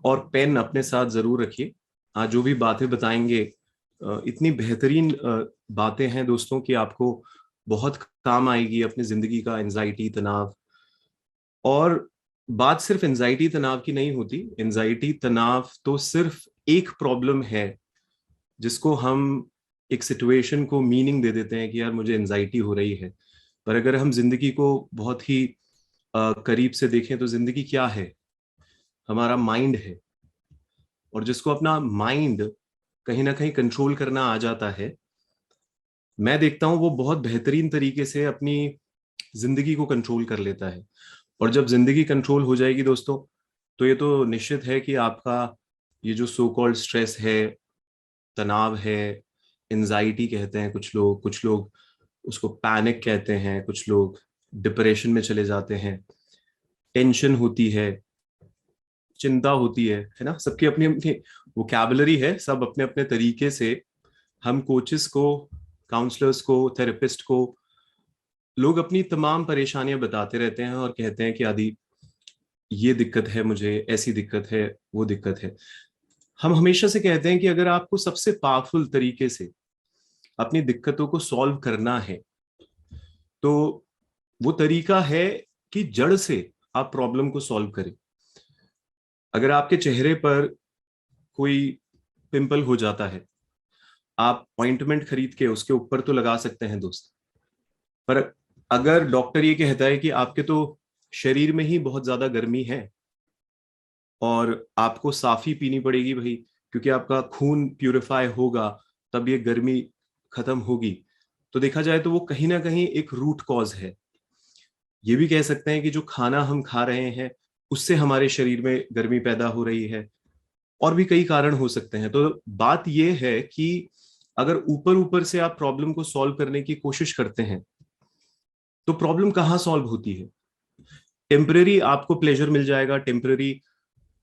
और पेन अपने साथ जरूर रखिए। आज जो भी बातें बताएंगे इतनी बेहतरीन बातें हैं दोस्तों कि आपको बहुत काम आएगी अपनी जिंदगी का एंजाइटी तनाव। और बात सिर्फ एंजाइटी तनाव की नहीं होती। एंजाइटी तनाव तो सिर्फ एक प्रॉब्लम है जिसको हम एक सिचुएशन को मीनिंग दे देते हैं कि यार मुझे एंजाइटी हो रही है। पर अगर हम जिंदगी को बहुत ही करीब से देखें तो जिंदगी क्या है? हमारा माइंड है। और जिसको अपना माइंड कहीं ना कहीं कंट्रोल करना आ जाता है, मैं देखता हूं वो बहुत बेहतरीन तरीके से अपनी जिंदगी को कंट्रोल कर लेता है। और जब जिंदगी कंट्रोल हो जाएगी दोस्तों, तो ये तो निश्चित है कि आपका ये जो सो कॉल्ड स्ट्रेस है, तनाव है, एंजाइटी कहते हैं कुछ लोग उसको पैनिक कहते हैं, कुछ लोग डिप्रेशन में चले जाते हैं, टेंशन होती है, चिंता होती है ना। सबकी अपनी अपनी वोकैबुलरी है, सब अपने अपने तरीके से हम कोचेस को, काउंसलर्स को, थेरेपिस्ट को लोग अपनी तमाम परेशानियां बताते रहते हैं और कहते हैं कि आदि ये दिक्कत है, मुझे ऐसी दिक्कत है, वो दिक्कत है। हम हमेशा से कहते हैं कि अगर आपको सबसे पावरफुल तरीके से अपनी दिक्कतों को सॉल्व करना है तो वो तरीका है कि जड़ से आप प्रॉब्लम को सॉल्व करें। अगर आपके चेहरे पर कोई पिंपल हो जाता है, आप ऑइंटमेंट खरीद के उसके ऊपर तो लगा सकते हैं दोस्त। पर अगर डॉक्टर ये कहता है कि आपके तो शरीर में ही बहुत ज्यादा गर्मी है और आपको साफी पीनी पड़ेगी भाई, क्योंकि आपका खून प्यूरिफाई होगा तब ये गर्मी खत्म होगी, तो देखा जाए तो वो कहीं ना कहीं एक रूट कॉज है। ये भी कह सकते हैं कि जो खाना हम खा रहे हैं उससे हमारे शरीर में गर्मी पैदा हो रही है। और भी कई कारण हो सकते हैं। तो बात यह है कि अगर ऊपर ऊपर से आप प्रॉब्लम को सॉल्व करने की कोशिश करते हैं तो प्रॉब्लम कहाँ सॉल्व होती है? टेम्पररी आपको प्लेजर मिल जाएगा, टेम्पररी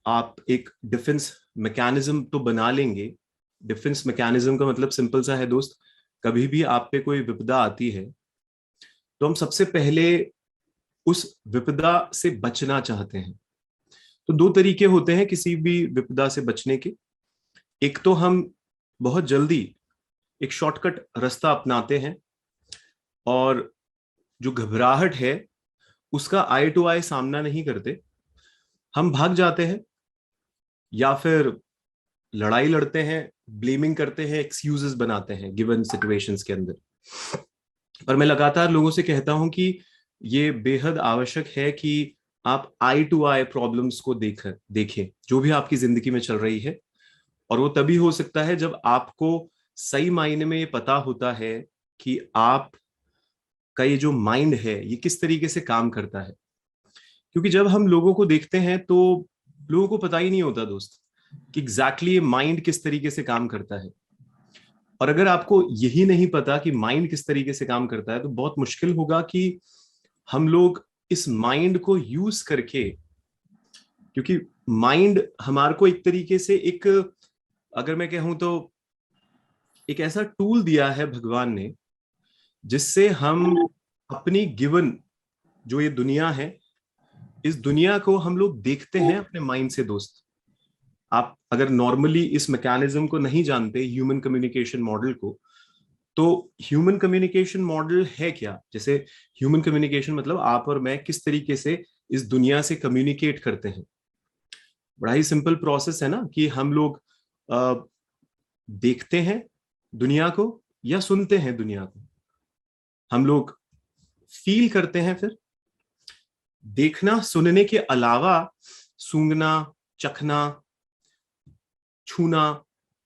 आप एक डिफेंस मैकेनिज्म तो बना लेंगे। डिफेंस मैकेनिज्म का मतलब सिंपल सा है दोस्त, कभी भी आप पे कोई विपदा आती है तो हम सबसे पहले उस विपदा से बचना चाहते हैं। तो दो तरीके होते हैं किसी भी विपदा से बचने के। एक तो हम बहुत जल्दी एक शॉर्टकट रास्ता अपनाते हैं और जो घबराहट है उसका आई टू आई सामना नहीं करते, हम भाग जाते हैं या फिर लड़ाई लड़ते हैं, ब्लेमिंग करते हैं, एक्सक्यूजेस बनाते हैं गिवन सिचुएशंस के अंदर। पर मैं लगातार लोगों से कहता हूं कि ये बेहद आवश्यक है कि आप आई टू आई प्रॉब्लम्स को देखें जो भी आपकी जिंदगी में चल रही है। और वो तभी हो सकता है जब आपको सही मायने में ये पता होता है कि आप का ये जो माइंड है ये किस तरीके से काम करता है। क्योंकि जब हम लोगों को देखते हैं तो लोगों को पता ही नहीं होता दोस्त कि एग्जैक्टली ये माइंड किस तरीके से काम करता है। और अगर आपको यही नहीं पता कि माइंड किस तरीके से काम करता है तो बहुत मुश्किल होगा कि हम लोग इस माइंड को यूज करके, क्योंकि माइंड हमारे को एक तरीके से एक, अगर मैं कहूं तो एक ऐसा टूल दिया है भगवान ने जिससे हम अपनी गिवन जो ये दुनिया है, इस दुनिया को हम लोग देखते हैं अपने माइंड से दोस्त। आप अगर नॉर्मली इस मैकेनिज्म को नहीं जानते, ह्यूमन कम्युनिकेशन मॉडल को, तो ह्यूमन कम्युनिकेशन मॉडल है क्या? जैसे ह्यूमन कम्युनिकेशन मतलब आप और मैं किस तरीके से इस दुनिया से कम्युनिकेट करते हैं। बड़ा ही सिंपल प्रोसेस है ना कि हम लोग अ, देखते हैं दुनिया को या सुनते हैं दुनिया को। हम लोग फील करते हैं, फिर देखना सुनने के अलावा सूंघना, चखना, छूना,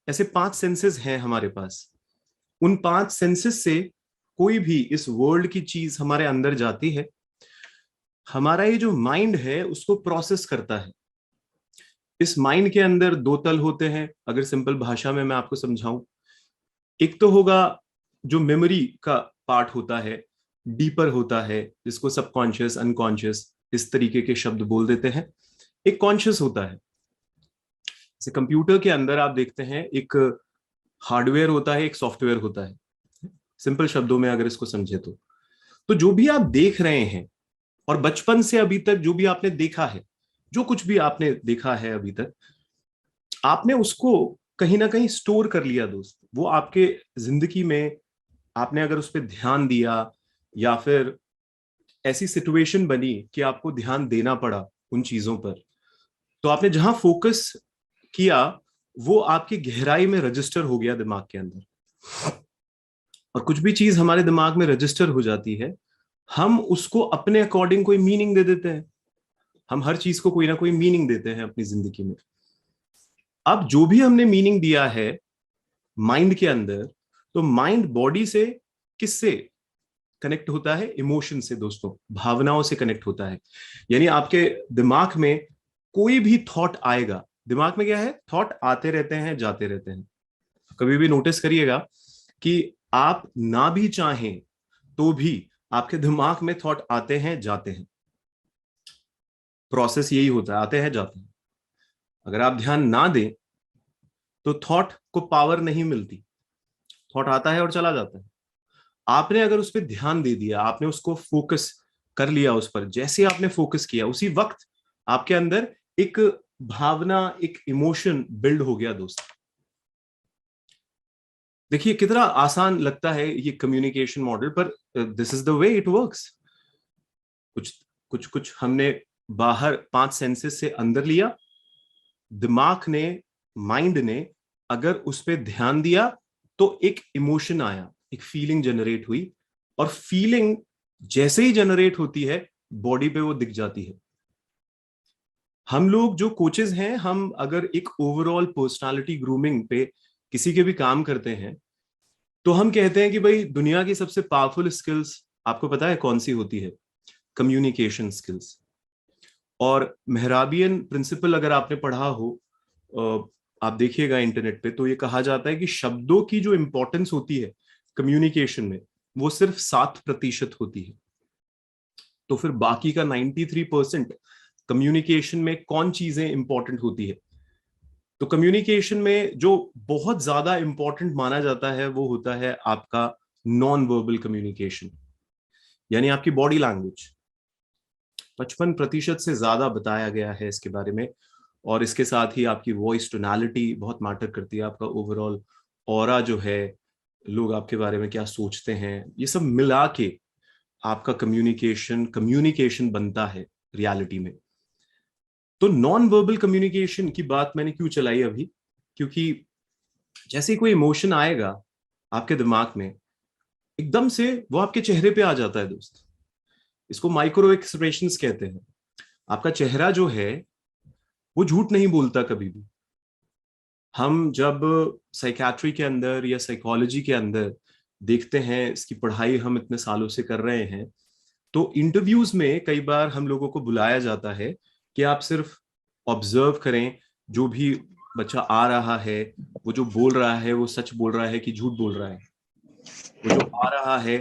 ऐसे 5 सेंसेस हैं हमारे पास। उन 5 सेंसेस से कोई भी इस वर्ल्ड की चीज हमारे अंदर जाती है, हमारा ये जो माइंड है उसको प्रोसेस करता है। इस माइंड के अंदर 2 तल होते हैं, अगर सिंपल भाषा में मैं आपको समझाऊं। एक तो होगा जो मेमोरी का पार्ट होता है, डीपर होता है, जिसको सबकॉन्शियस, अनकॉन्शियस इस तरीके के शब्द बोल देते हैं। एक कॉन्शियस होता है। जैसे कंप्यूटर के अंदर आप देखते हैं एक हार्डवेयर होता है, एक सॉफ्टवेयर होता है। सिंपल शब्दों में अगर इसको समझे तो जो भी आप देख रहे हैं और बचपन से अभी तक जो भी आपने देखा है, जो कुछ भी आपने देखा है अभी तक, आपने उसको कहीं ना कहीं स्टोर कर लिया दोस्त, वो आपके जिंदगी में आपने अगर उस पर ध्यान दिया, या फिर ऐसी सिचुएशन बनी कि आपको ध्यान देना पड़ा उन चीजों पर, तो आपने जहां फोकस किया वो आपकी गहराई में रजिस्टर हो गया दिमाग के अंदर। और कुछ भी चीज हमारे दिमाग में रजिस्टर हो जाती है, हम उसको अपने अकॉर्डिंग कोई मीनिंग दे देते हैं। हम हर चीज को कोई ना कोई मीनिंग देते हैं अपनी जिंदगी में। अब जो भी हमने मीनिंग दिया है माइंड के अंदर, तो माइंड बॉडी से किससे कनेक्ट होता है? इमोशन से दोस्तों, भावनाओं से कनेक्ट होता है। यानी आपके दिमाग में कोई भी थॉट आएगा, दिमाग में क्या है, थॉट आते रहते हैं जाते रहते हैं। कभी भी नोटिस करिएगा कि आप ना भी चाहें तो भी आपके दिमाग में थॉट आते हैं जाते हैं। प्रोसेस यही होता है, आते हैं जाते हैं। अगर आप ध्यान ना दें तो थॉट को पावर नहीं मिलती, थॉट आता है और चला जाता है। आपने अगर उस पर ध्यान दे दिया, आपने उसको फोकस कर लिया उस पर, जैसे आपने फोकस किया उसी वक्त आपके अंदर एक भावना, एक इमोशन बिल्ड हो गया दोस्त। देखिए कितना आसान लगता है ये कम्युनिकेशन मॉडल, पर this is the way it works. कुछ कुछ कुछ हमने बाहर 5 सेंसेस से अंदर लिया, दिमाग ने, माइंड ने अगर उस पर ध्यान दिया तो एक इमोशन आया, एक फीलिंग जनरेट हुई, और फीलिंग जैसे ही जनरेट होती है बॉडी पे वो दिख जाती है। हम लोग जो कोचेज हैं, हम अगर एक ओवरऑल पर्सनालिटी ग्रूमिंग पे किसी के भी काम करते हैं, तो हम कहते हैं कि भाई दुनिया की सबसे पावरफुल स्किल्स आपको पता है कौन सी होती है? Communication skills. और मेहराबियन प्रिंसिपल अगर आपने पढ़ा हो, आप देखिएगा इंटरनेट पे, तो ये कहा जाता है कि शब्दों की जो इंपॉर्टेंस होती है कम्युनिकेशन में, वो सिर्फ 7% होती है। तो फिर बाकी का 93% कम्युनिकेशन में कौन चीजें इंपॉर्टेंट होती है? तो कम्युनिकेशन में जो बहुत ज्यादा इंपॉर्टेंट माना जाता है वो होता है आपका नॉन वर्बल कम्युनिकेशन, यानी आपकी बॉडी लैंग्वेज। 55% से ज्यादा बताया गया है इसके बारे में। और इसके साथ ही आपकी वॉइस टोनालिटी बहुत मैटर करती है, आपका ओवरऑल ऑरा जो है, लोग आपके बारे में क्या सोचते हैं, ये सब मिला के आपका कम्युनिकेशन कम्युनिकेशन बनता है रियलिटी में। तो नॉन वर्बल कम्युनिकेशन की बात मैंने क्यों चलाई अभी? क्योंकि जैसे ही कोई इमोशन आएगा आपके दिमाग में, एकदम से वो आपके चेहरे पे आ जाता है दोस्त। इसको माइक्रो एक्सप्रेशंस कहते हैं। आपका चेहरा जो है वो झूठ नहीं बोलता कभी भी। हम जब साइकियाट्री के अंदर या साइकोलॉजी के अंदर देखते हैं, इसकी पढ़ाई हम इतने सालों से कर रहे हैं, तो इंटरव्यूज में कई बार हम लोगों को बुलाया जाता है कि आप सिर्फ ऑब्जर्व करें, जो भी बच्चा आ रहा है वो जो बोल रहा है वो सच बोल रहा है कि झूठ बोल रहा है। वो जो आ रहा है,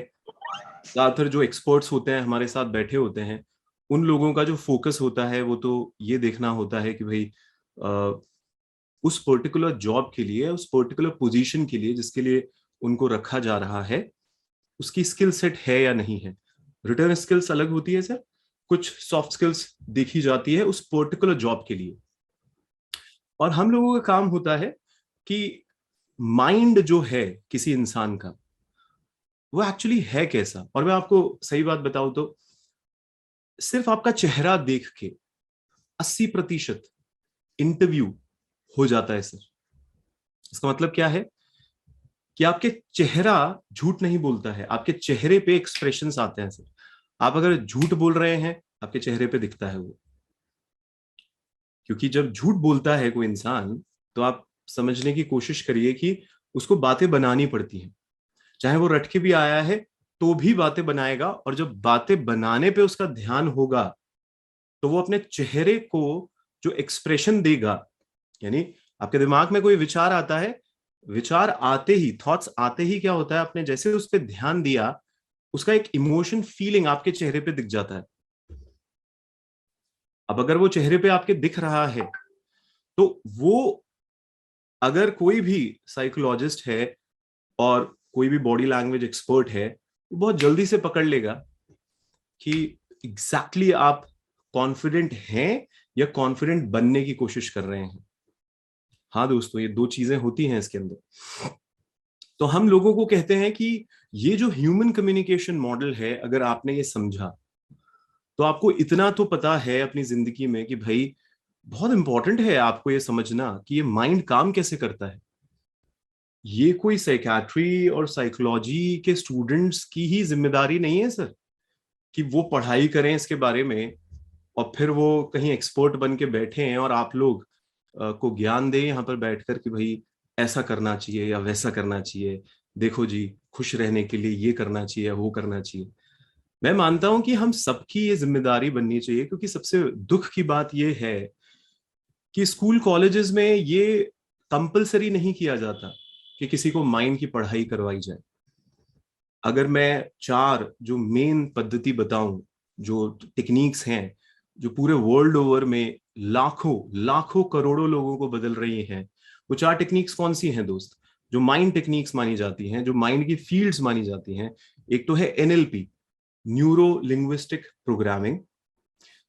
ज्यादातर जो एक्सपर्ट्स होते हैं हमारे साथ बैठे होते हैं, उन लोगों का जो फोकस होता है वो तो ये देखना होता है कि भाई उस पर्टिकुलर जॉब के लिए, उस पर्टिकुलर पोजीशन के लिए जिसके लिए उनको रखा जा रहा है, उसकी स्किल सेट है या नहीं है। रिटर्न स्किल्स अलग होती है सर, कुछ सॉफ्ट स्किल्स देखी जाती है उस पर्टिकुलर जॉब के लिए। और हम लोगों का काम होता है कि माइंड जो है किसी इंसान का, वो एक्चुअली है कैसा। और मैं आपको सही बात बताऊं तो सिर्फ आपका चेहरा देख के 80% इंटरव्यू हो जाता है सर। इसका मतलब क्या है कि आपके चेहरा झूठ नहीं बोलता है, आपके चेहरे पे एक्सप्रेशंस आते हैं सर। आप अगर झूठ बोल रहे हैं, आपके चेहरे पे दिखता है वो। क्योंकि जब झूठ बोलता है कोई इंसान, तो आप समझने की कोशिश करिए कि उसको बातें बनानी पड़ती हैं। चाहे वो रट के भी आया है तो भी बातें बनाएगा, और जब बातें बनाने पे उसका ध्यान होगा तो वो अपने चेहरे को जो एक्सप्रेशन देगा, यानी आपके दिमाग में कोई विचार आता है, विचार आते ही, थॉट्स आते ही क्या होता है, आपने जैसे उस पर ध्यान दिया, उसका एक इमोशन, फीलिंग आपके चेहरे पे दिख जाता है। अब अगर वो चेहरे पे आपके दिख रहा है, तो वो, अगर कोई भी साइकोलॉजिस्ट है और कोई भी बॉडी लैंग्वेज एक्सपर्ट है, वो बहुत जल्दी से पकड़ लेगा कि एग्जैक्टली आप कॉन्फिडेंट हैं या कॉन्फिडेंट बनने की कोशिश कर रहे हैं। हाँ दोस्तों, ये दो चीजें होती हैं इसके अंदर। तो हम लोगों को कहते हैं कि ये जो ह्यूमन कम्युनिकेशन मॉडल है, अगर आपने ये समझा तो आपको इतना तो पता है अपनी जिंदगी में कि भाई बहुत इंपॉर्टेंट है आपको ये समझना कि ये माइंड काम कैसे करता है। ये कोई साइकियाट्री और साइकोलॉजी के स्टूडेंट्स की ही जिम्मेदारी नहीं है सर, कि वो पढ़ाई करें इसके बारे में और फिर वो कहीं एक्सपर्ट बन के बैठे हैं और आप लोग को ज्ञान दें यहाँ पर बैठकर कि भाई ऐसा करना चाहिए या वैसा करना चाहिए, देखो जी खुश रहने के लिए ये करना चाहिए या वो करना चाहिए। मैं मानता हूं कि हम सबकी ये जिम्मेदारी बननी चाहिए, क्योंकि सबसे दुख की बात ये है कि स्कूल कॉलेजेस में ये कंपलसरी नहीं किया जाता कि किसी को माइंड की पढ़ाई करवाई जाए। अगर मैं चार जो मेन पद्धति बताऊं, जो टेक्निक्स हैं जो पूरे वर्ल्ड ओवर में लाखों लाखों करोड़ों लोगों को बदल रही हैं, वो चार टेक्निक्स कौन सी हैं दोस्त, जो माइंड टेक्निक्स मानी जाती हैं, जो माइंड की फील्ड्स मानी जाती हैं। एक तो है एनएलपी, न्यूरो लिंग्विस्टिक प्रोग्रामिंग।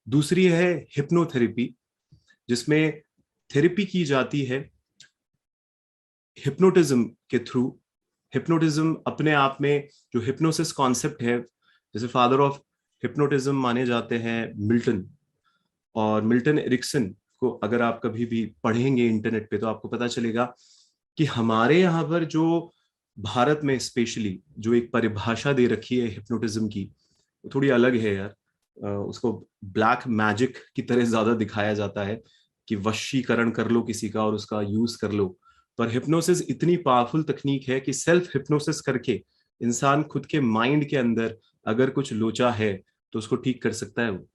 दूसरी है हिप्नोथेरेपी, जिसमें थेरेपी की जाती है हिप्नोटिज्म के थ्रू। हिप्नोटिज्म अपने आप में जो हिप्नोसिस कॉन्सेप्ट है, जैसे फादर ऑफ हिप्नोटिज्म माने जाते हैं मिल्टन, और मिल्टन एरिक्सन को अगर आप कभी भी पढ़ेंगे इंटरनेट पे तो आपको पता चलेगा कि हमारे यहाँ पर जो भारत में स्पेशली जो एक परिभाषा दे रखी है हिप्नोटिज्म की, वो थोड़ी अलग है यार। उसको ब्लैक मैजिक की तरह ज्यादा दिखाया जाता है कि वशीकरण कर लो किसी का और उसका यूज कर लो। पर हिप्नोसिस इतनी पावरफुल तकनीक है कि सेल्फ हिप्नोसिस करके इंसान खुद के माइंड के अंदर अगर कुछ लोचा है तो उसको ठीक कर सकता है। वो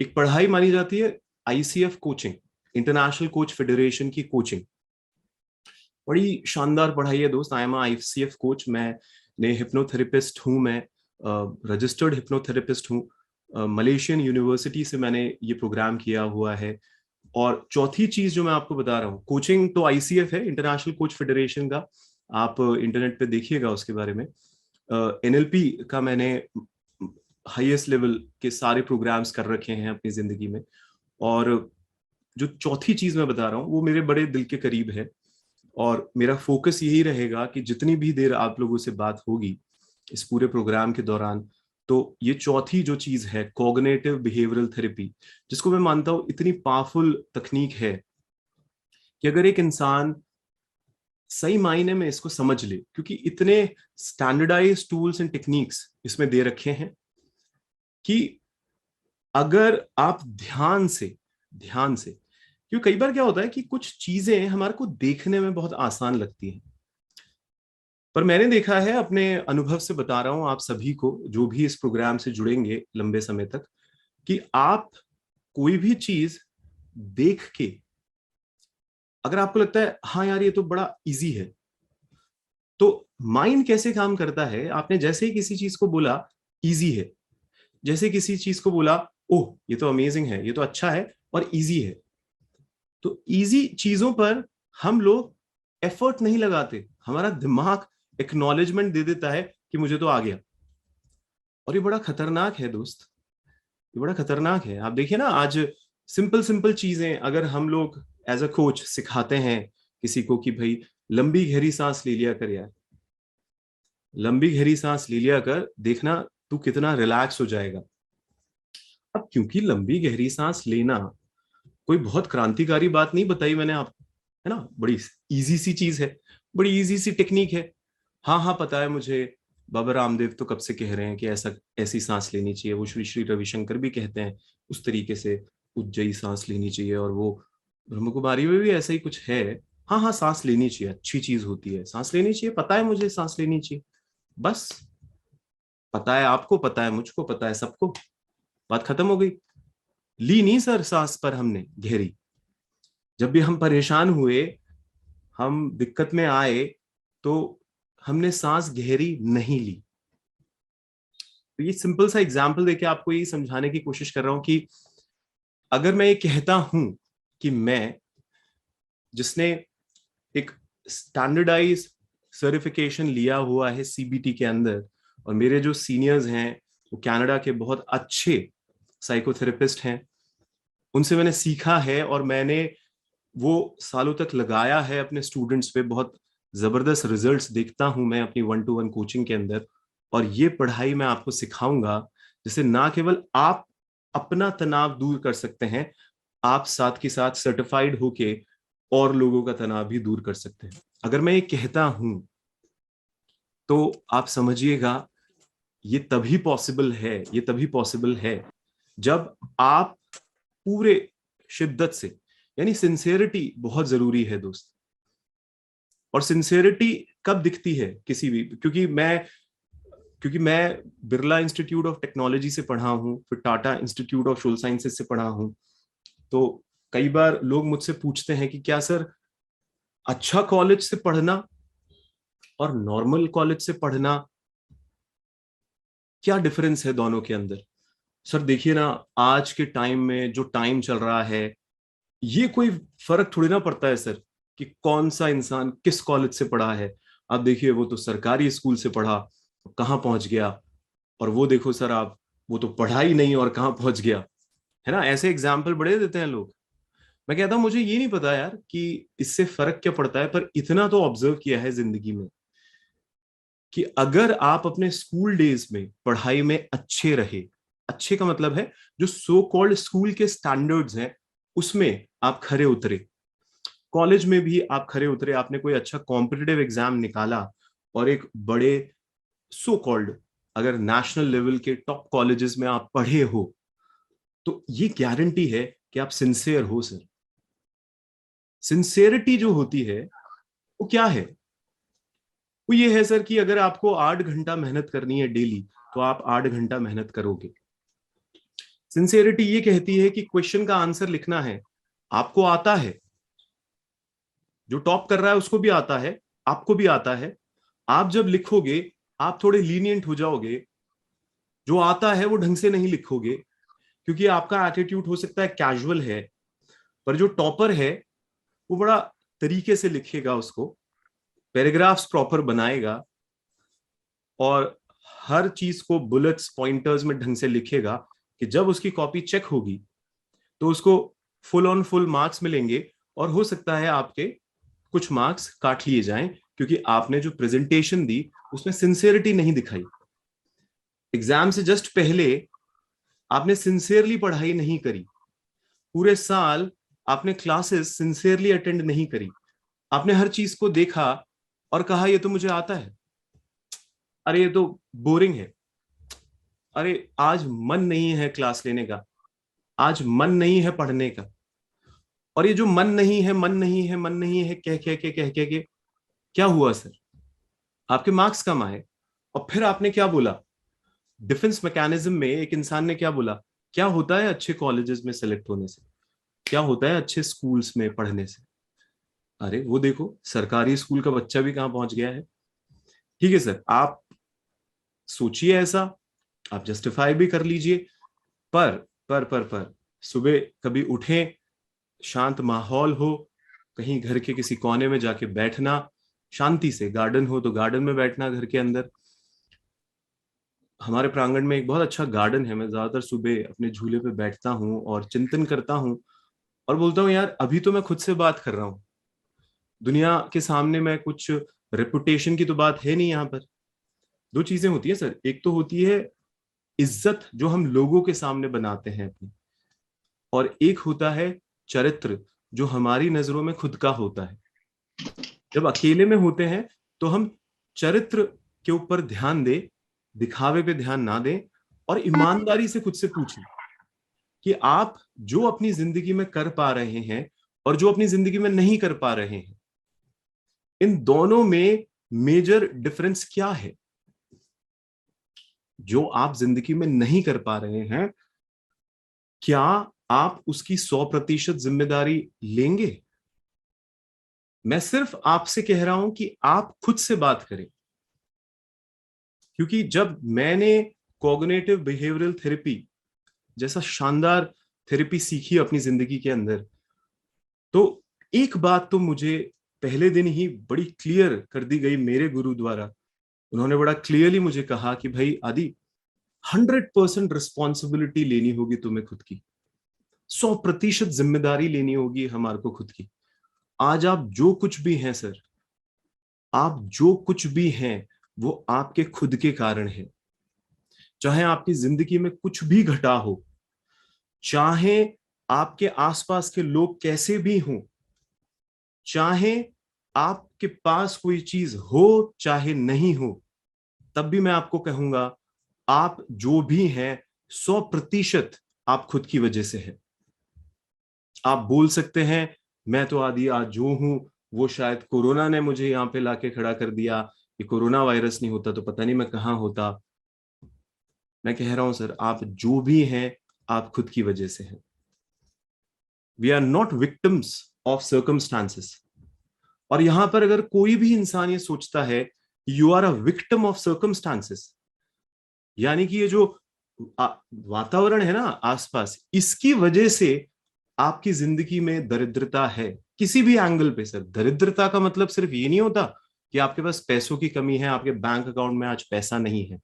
एक पढ़ाई मानी जाती है ICF coaching, international coach federation की कोचिंग। बड़ी शानदार पढ़ाई है दोस्त। आई एम आईसीएफ कोच, मैं हिप्नोथेरेपिस्ट हूँ, मैं रजिस्टर्ड हिप्नोथेरेपिस्ट हूँ। मलेशियन यूनिवर्सिटी से मैंने ये प्रोग्राम किया हुआ है। और चौथी चीज जो मैं आपको बता रहा हूँ, कोचिंग तो आईसीएफ है, इंटरनेशनल कोच फेडरेशन का, आप इंटरनेट पे देखिएगा उसके बारे में। एनएलपी का मैंने हाईएस्ट लेवल के सारे प्रोग्राम्स कर रखे हैं अपनी जिंदगी में। और जो चौथी चीज मैं बता रहा हूँ वो मेरे बड़े दिल के करीब है, और मेरा फोकस यही रहेगा कि जितनी भी देर आप लोगों से बात होगी इस पूरे प्रोग्राम के दौरान, तो ये चौथी जो चीज है कॉग्निटिव बिहेवियरल थेरेपी, जिसको मैं मानता हूं इतनी पावरफुल तकनीक है कि अगर एक इंसान सही मायने में इसको समझ ले, क्योंकि इतने स्टैंडर्डाइज टूल्स एंड टेक्निक्स इसमें दे रखे हैं कि अगर आप ध्यान से, क्योंकि कई बार क्या होता है कि कुछ चीजें हमारे को देखने में बहुत आसान लगती हैं, पर मैंने देखा है, अपने अनुभव से बता रहा हूं आप सभी को जो भी इस प्रोग्राम से जुड़ेंगे लंबे समय तक, कि आप कोई भी चीज देख के अगर आपको लगता है हाँ यार ये तो बड़ा इजी है, तो माइंड कैसे काम करता है, आपने जैसे ही किसी चीज को बोला इजी है, जैसे किसी चीज को बोला ओह ये तो अमेजिंग है, ये तो अच्छा है और इजी है, तो इजी चीजों पर हम लोग एफर्ट नहीं लगाते, हमारा दिमाग एक्नॉलेजमेंट दे देता है कि मुझे तो आ गया। और ये बड़ा खतरनाक है दोस्त, ये बड़ा खतरनाक है। आप देखिए ना, आज सिंपल सिंपल चीजें अगर हम लोग एज अ कोच सिखाते हैं किसी को कि भाई लंबी गहरी सांस ले लिया कर यार, लंबी गहरी सांस ले लिया कर, देखना तू कितना रिलैक्स हो जाएगा। अब क्योंकि लंबी गहरी सांस लेना कोई बहुत क्रांतिकारी बात नहीं बताई मैंने आपको, है ना, बड़ी इजी सी चीज है, बड़ी इजी सी टेक्निक है। हाँ हाँ पता है मुझे, बाबा रामदेव तो कब से कह रहे हैं कि ऐसा ऐसी सांस लेनी चाहिए, वो श्री श्री रविशंकर भी कहते हैं उस तरीके से उज्जई सांस लेनी चाहिए, और वो ब्रह्म कुमारी में भी ऐसा ही कुछ है। हाँ हाँ सांस लेनी चाहिए, अच्छी चीज होती है, सांस लेनी चाहिए, पता है मुझे सांस लेनी चाहिए, बस पता है आपको, पता है मुझको, पता है सबको, बात खत्म हो गई। ली नहीं सर सांस पर हमने गहरी, जब भी हम परेशान हुए, हम दिक्कत में आए, तो हमने सांस गहरी नहीं ली। तो ये सिंपल सा एग्जाम्पल देके आपको यही समझाने की कोशिश कर रहा हूं कि अगर मैं ये कहता हूं कि मैं, जिसने एक स्टैंडर्डाइज सर्टिफिकेशन लिया हुआ है सीबीटी के अंदर, और मेरे जो सीनियर्स हैं वो कनाडा के बहुत अच्छे साइकोथेरेपिस्ट हैं, उनसे मैंने सीखा है, और मैंने वो सालों तक लगाया है अपने स्टूडेंट्स पे, बहुत जबरदस्त रिजल्ट्स देखता हूं मैं अपनी 1-to-1 कोचिंग के अंदर। और ये पढ़ाई मैं आपको सिखाऊंगा जिससे ना केवल आप अपना तनाव दूर कर सकते हैं, आप साथ के साथ सर्टिफाइड होके और लोगों का तनाव भी दूर कर सकते हैं। अगर मैं ये कहता हूं तो आप समझिएगा, ये तभी पॉसिबल है, ये तभी पॉसिबल है जब आप पूरे शिद्दत से, यानी सिंसेरिटी बहुत जरूरी है दोस्त। और सिंसेरिटी कब दिखती है किसी भी, क्योंकि मैं बिरला इंस्टीट्यूट ऑफ टेक्नोलॉजी से पढ़ा हूं, फिर Tata institute of social sciences से पढ़ा हूं। तो कई बार लोग मुझसे पूछते हैं कि क्या सर, अच्छा कॉलेज से पढ़ना और नॉर्मल कॉलेज से पढ़ना, क्या डिफरेंस है दोनों के अंदर? सर देखिए ना, आज के टाइम में जो टाइम चल रहा है, ये कोई फर्क थोड़ी ना पड़ता है सर कि कौन सा इंसान किस कॉलेज से पढ़ा है। आप देखिए, वो तो सरकारी स्कूल से पढ़ा, कहाँ पहुंच गया, और वो देखो सर आप, वो तो पढ़ा ही नहीं और कहाँ पहुंच गया। है ना, ऐसे एग्जाम्पल बड़े देते हैं लोग। मैं कहता हूं मुझे ये नहीं पता यार कि इससे फर्क क्या पड़ता है, पर इतना तो ऑब्जर्व किया है जिंदगी में कि अगर आप अपने स्कूल डेज में पढ़ाई में अच्छे रहे, अच्छे का मतलब है जो सो कॉल्ड स्कूल के स्टैंडर्ड्स हैं उसमें आप खरे उतरे, कॉलेज में भी आप खरे उतरे, आपने कोई अच्छा कॉम्पिटिटिव एग्जाम निकाला और एक बड़े सो कॉल्ड, अगर नेशनल लेवल के टॉप कॉलेजेस में आप पढ़े हो, तो ये गारंटी है कि आप सिंसियर हो सर। सिंसियरिटी जो होती है वो क्या है? वो ये है सर कि अगर आपको 8 घंटा मेहनत करनी है डेली, तो आप 8 घंटा मेहनत करोगे। सिंसियरिटी ये कहती है कि क्वेश्चन का आंसर लिखना है, आपको आता है, जो टॉप कर रहा है उसको भी आता है, आपको भी आता है। आप जब लिखोगे, आप थोड़े लीनियंट हो जाओगे, जो आता है वो ढंग से नहीं लिखोगे, क्योंकि आपका एटीट्यूड हो सकता है कैजुअल है। पर जो टॉपर है वो बड़ा तरीके से लिखेगा, उसको पैराग्राफ्स प्रॉपर बनाएगा और हर चीज को बुलेट्स पॉइंटर्स में ढंग से लिखेगा कि जब उसकी कॉपी चेक होगी तो उसको फुल ऑन फुल मार्क्स मिलेंगे। और हो सकता है आपके कुछ मार्क्स काट लिए जाएं, क्योंकि आपने जो प्रेजेंटेशन दी उसमें सिंसियरिटी नहीं दिखाई। एग्जाम से जस्ट पहले आपने सिंसियरली पढ़ाई नहीं करी, पूरे साल आपने क्लासेस सिंसियरली अटेंड नहीं करी, आपने हर चीज को देखा और कहा ये तो मुझे आता है, अरे ये तो बोरिंग है, अरे आज मन नहीं है क्लास लेने का, आज मन नहीं है पढ़ने का। और ये जो मन नहीं है, मन नहीं है, मन नहीं है कह के क्या हुआ सर? आपके मार्क्स कम आए। और फिर आपने क्या बोला? डिफेंस मैकेनिज्म में एक इंसान ने क्या बोला, क्या होता है अच्छे कॉलेजेस में सेलेक्ट होने से, क्या होता है अच्छे स्कूल्स में पढ़ने से? अरे वो देखो, सरकारी स्कूल का बच्चा भी कहां पहुंच गया है। ठीक है सर, आप सोचिए ऐसा, आप जस्टिफाई भी कर लीजिए। पर पर सुबह कभी उठें, शांत माहौल हो, कहीं घर के किसी कोने में जाके बैठना, शांति से, गार्डन हो तो गार्डन में बैठना घर के अंदर। हमारे प्रांगण में एक बहुत अच्छा गार्डन है, मैं ज्यादातर सुबह अपने झूले पे बैठता हूँ और चिंतन करता हूँ और बोलता हूँ यार अभी तो मैं खुद से बात कर रहा हूँ, दुनिया के सामने मैं कुछ रेपुटेशन की तो बात है नहीं यहाँ पर। दो चीजें होती है सर, एक तो होती है इज्जत जो हम लोगों के सामने बनाते हैं अपनी, और एक होता है चरित्र जो हमारी नजरों में खुद का होता है। जब अकेले में होते हैं तो हम चरित्र के ऊपर ध्यान दें, दिखावे पे ध्यान ना दें, और ईमानदारी से खुद से पूछें कि आप जो अपनी जिंदगी में कर पा रहे हैं और जो अपनी जिंदगी में नहीं कर पा रहे हैं, इन दोनों में मेजर डिफरेंस क्या है? जो आप जिंदगी में नहीं कर पा रहे हैं, क्या आप उसकी 100% जिम्मेदारी लेंगे? मैं सिर्फ आपसे कह रहा हूं कि आप खुद से बात करें। क्योंकि जब मैंने कॉग्निटिव बिहेवियरल थेरेपी जैसा शानदार थेरेपी सीखी अपनी जिंदगी के अंदर, तो एक बात तो मुझे पहले दिन ही बड़ी क्लियर कर दी गई मेरे गुरु द्वारा। उन्होंने बड़ा क्लियरली मुझे कहा कि भाई आदि, 100% रिस्पॉन्सिबिलिटी लेनी होगी तुम्हें खुद की। 100% जिम्मेदारी लेनी होगी हमारे को खुद की। आज आप जो कुछ भी हैं सर, आप जो कुछ भी हैं वो आपके खुद के कारण है। चाहे आपकी जिंदगी में कुछ भी घटा हो, चाहे आपके आसपास के लोग कैसे भी हों, चाहे आपके पास कोई चीज हो चाहे नहीं हो, तब भी मैं आपको कहूंगा आप जो भी हैं 100% आप खुद की वजह से हैं। आप बोल सकते हैं मैं तो आदि आज जो हूं वो शायद कोरोना ने मुझे यहां पे लाके खड़ा कर दिया, ये कोरोना वायरस नहीं होता तो पता नहीं मैं कहां होता। मैं कह रहा हूं सर, आप जो भी हैं आप खुद की वजह से हैं। We are not victims of circumstances. और यहां पर अगर कोई भी इंसान ये सोचता है you are a victim of circumstances, यानी कि ये जो वातावरण है ना आसपास, इसकी वजह से आपकी जिंदगी में दरिद्रता है किसी भी एंगल पे सर। दरिद्रता का मतलब सिर्फ ये नहीं होता कि आपके पास पैसों की कमी है, आपके बैंक अकाउंट में आज पैसा नहीं है।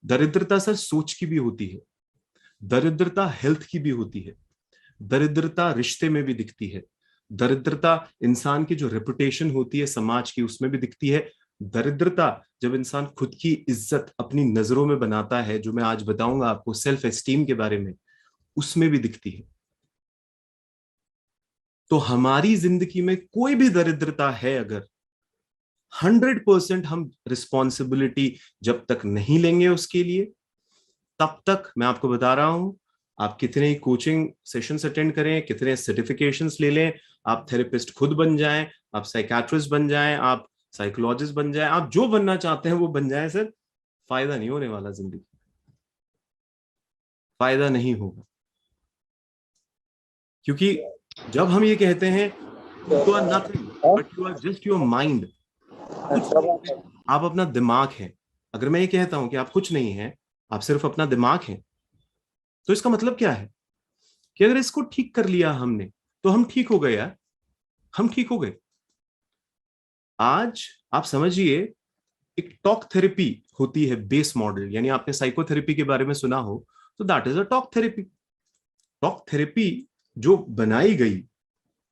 दरिद्रता सर सोच की भी होती है, दरिद्रता हेल्थ की भी होती है, दरिद्रता रिश्ते में भी दिखती है, दरिद्रता इंसान की जो रेपुटेशन होती है समाज की उसमें भी दिखती है। दरिद्रता जब इंसान खुद की इज्जत अपनी नजरों में बनाता है, जो मैं आज बताऊंगा आपको सेल्फ एस्टीम के बारे में, उसमें भी दिखती है। तो हमारी जिंदगी में कोई भी दरिद्रता है अगर, 100% हम रिस्पॉन्सिबिलिटी जब तक नहीं लेंगे उसके लिए, तब तक मैं आपको बता रहा हूं, आप कितने ही कोचिंग सेशंस अटेंड करें, कितने सर्टिफिकेशंस ले लें, आप थेरेपिस्ट खुद बन जाएं, आप साइकेट्रिस्ट बन जाएं, आप साइकोलॉजिस्ट बन जाएं, आप जो बनना चाहते हैं वो बन जाएं सर, फायदा नहीं होने वाला जिंदगी, फायदा नहीं होगा। क्योंकि जब हम ये कहते हैं you are nothing but you are just your mind, कुछ नहीं, आप अपना दिमाग है। अगर मैं ये कहता हूं कि आप कुछ नहीं है, आप सिर्फ अपना दिमाग है, तो इसका मतलब क्या है कि अगर इसको ठीक कर लिया हमने तो हम ठीक हो गए यार, हम ठीक हो गए। आज आप समझिए, एक टॉक थेरेपी होती है बेस मॉडल, यानी आपने साइकोथेरेपी के बारे में सुना हो, तो that is a talk therapy. Talk therapy जो बनाई गई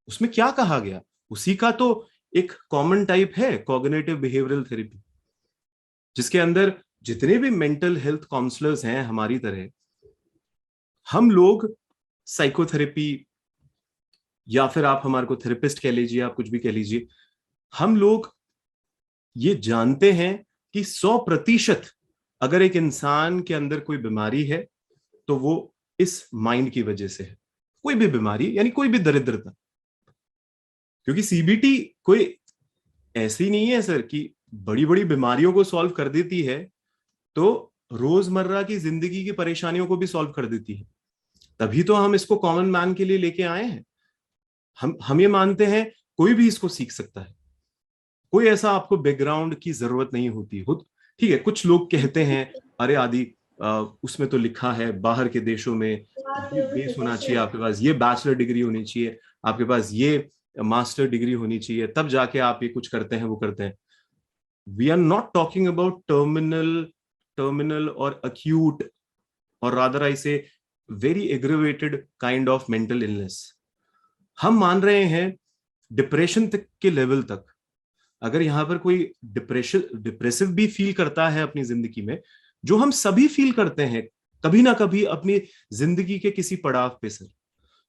उसमें क्या कहा गया, उसी का तो एक कॉमन टाइप है कॉग्निटिव बिहेवियरल थेरेपी, जिसके अंदर जितने भी मेंटल हेल्थ काउंसलर्स हैं हमारी तरह, हम लोग साइकोथेरेपी, या फिर आप हमारे को थेरेपिस्ट कह लीजिए, आप कुछ भी कह लीजिए, हम लोग ये जानते हैं कि 100% अगर एक इंसान के अंदर कोई बीमारी है तो वो इस माइंड की वजह से है। कोई भी बीमारी यानी कोई भी दरिद्रता, क्योंकि सीबीटी कोई ऐसी नहीं है सर कि बड़ी बड़ी बीमारियों को सॉल्व कर देती है, तो रोजमर्रा की जिंदगी की परेशानियों को भी सॉल्व कर देती है। तभी तो हम इसको कॉमन मैन के लिए लेके आए हैं। हम ये मानते हैं कोई भी इसको सीख सकता है, कोई ऐसा आपको बैकग्राउंड की जरूरत नहीं होती। ठीक है, कुछ लोग कहते हैं अरे आदि उसमें तो लिखा है बाहर के देशों में ये बेस होना चाहिए, आपके पास ये बैचलर डिग्री होनी चाहिए, आपके पास ये मास्टर डिग्री होनी चाहिए, तब जाके आप ये कुछ करते हैं वो करते हैं। We are not talking about terminal और अक्यूट, और rather I say very aggravated kind of mental illness. हम मान रहे हैं डिप्रेशन तक के लेवल तक। अगर यहां पर कोई डिप्रेसिव भी फील करता है अपनी जिंदगी में, जो हम सभी फील करते हैं कभी ना कभी अपनी जिंदगी के किसी पड़ाव पे सर,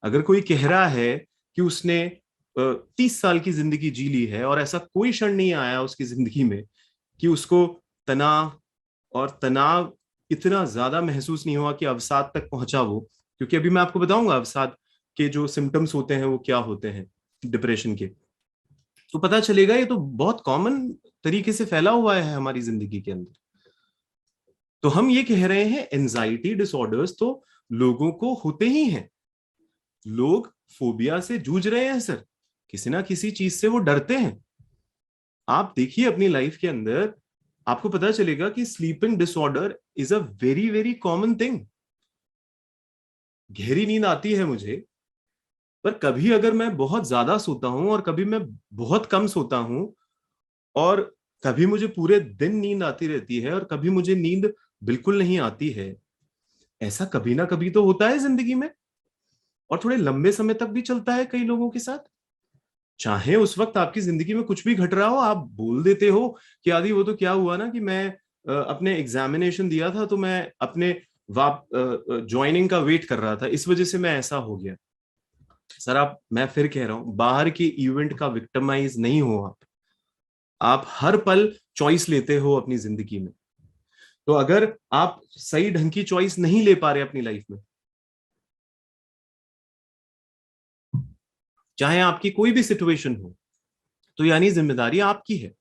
अगर कोई कह रहा है कि उसने 30 साल की जिंदगी जी ली है और ऐसा कोई क्षण नहीं आया उसकी जिंदगी में कि उसको तनाव और तनाव इतना ज्यादा महसूस नहीं हुआ कि अवसाद तक पहुंचा वो, क्योंकि अभी मैं आपको बताऊंगा अवसाद के जो सिम्टम्स होते हैं वो क्या होते हैं डिप्रेशन के, तो पता चलेगा ये तो बहुत कॉमन तरीके से फैला हुआ है हमारी जिंदगी के अंदर। तो हम ये कह रहे हैं एंजाइटी डिसऑर्डर्स तो लोगों को होते ही हैं, लोग फोबिया से जूझ रहे हैं सर, किसी ना किसी चीज से वो डरते हैं। आप देखिए अपनी लाइफ के अंदर, आपको पता चलेगा कि sleeping disorder is a very very common thing. गहरी नींद आती है मुझे, पर कभी अगर मैं बहुत ज्यादा सोता हूं और कभी मैं बहुत कम सोता हूं, और कभी मुझे पूरे दिन नींद आती रहती है और कभी मुझे नींद बिल्कुल नहीं आती है। ऐसा कभी ना कभी तो होता है जिंदगी में। और थोड़े लंबे समय तक भी चलता है कई लोगों के साथ। चाहे उस वक्त आपकी जिंदगी में कुछ भी घट रहा हो, आप बोल देते हो कि आदि वो तो क्या हुआ ना कि मैं अपने एग्जामिनेशन दिया था, तो मैं अपने वाप ज्वाइनिंग का वेट कर रहा था, इस वजह से मैं ऐसा हो गया। सर आप, मैं फिर कह रहा हूं, बाहर के इवेंट का विक्टिमाइज नहीं हो आप हर पल चॉइस लेते हो अपनी जिंदगी में। तो अगर आप सही ढंग की चॉइस नहीं ले पा रहे अपनी लाइफ में, चाहे आपकी कोई भी सिचुएशन हो, तो यानी जिम्मेदारी आपकी है।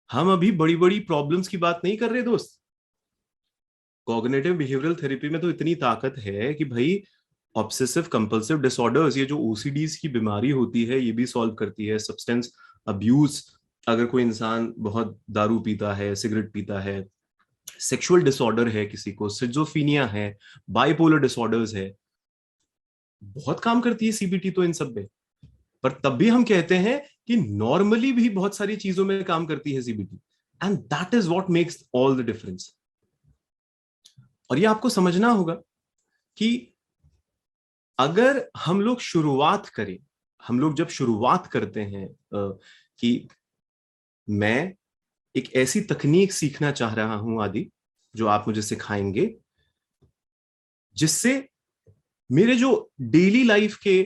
हम अभी बड़ी बड़ी प्रॉब्लम्स की बात नहीं कर रहे दोस्त। कॉग्निटिव बिहेवियरल थेरेपी में तो इतनी ताकत है कि भाई ऑब्सेसिव कंपल्सिव डिसऑर्डर्स, ये जो ओसीडीज की बीमारी होती है, ये भी सॉल्व करती है। सब्सटेंस अब्यूज, अगर कोई इंसान बहुत दारू पीता है, सिगरेट पीता है, सेक्सुअल डिसऑर्डर है, किसी को सिजोफीनिया है, बाइपोलर डिसऑर्डर्स है, बहुत काम करती है सीबीटी तो इन सब में। पर तब भी हम कहते हैं कि नॉर्मली भी बहुत सारी चीजों में काम करती है CBT, and that is what makes all the difference. और ये आपको समझना होगा कि अगर हम लोग शुरुआत करें, हम लोग जब शुरुआत करते हैं कि मैं एक ऐसी तकनीक सीखना चाह रहा हूं आदि, जो आप मुझे सिखाएंगे, जिससे मेरे जो डेली लाइफ के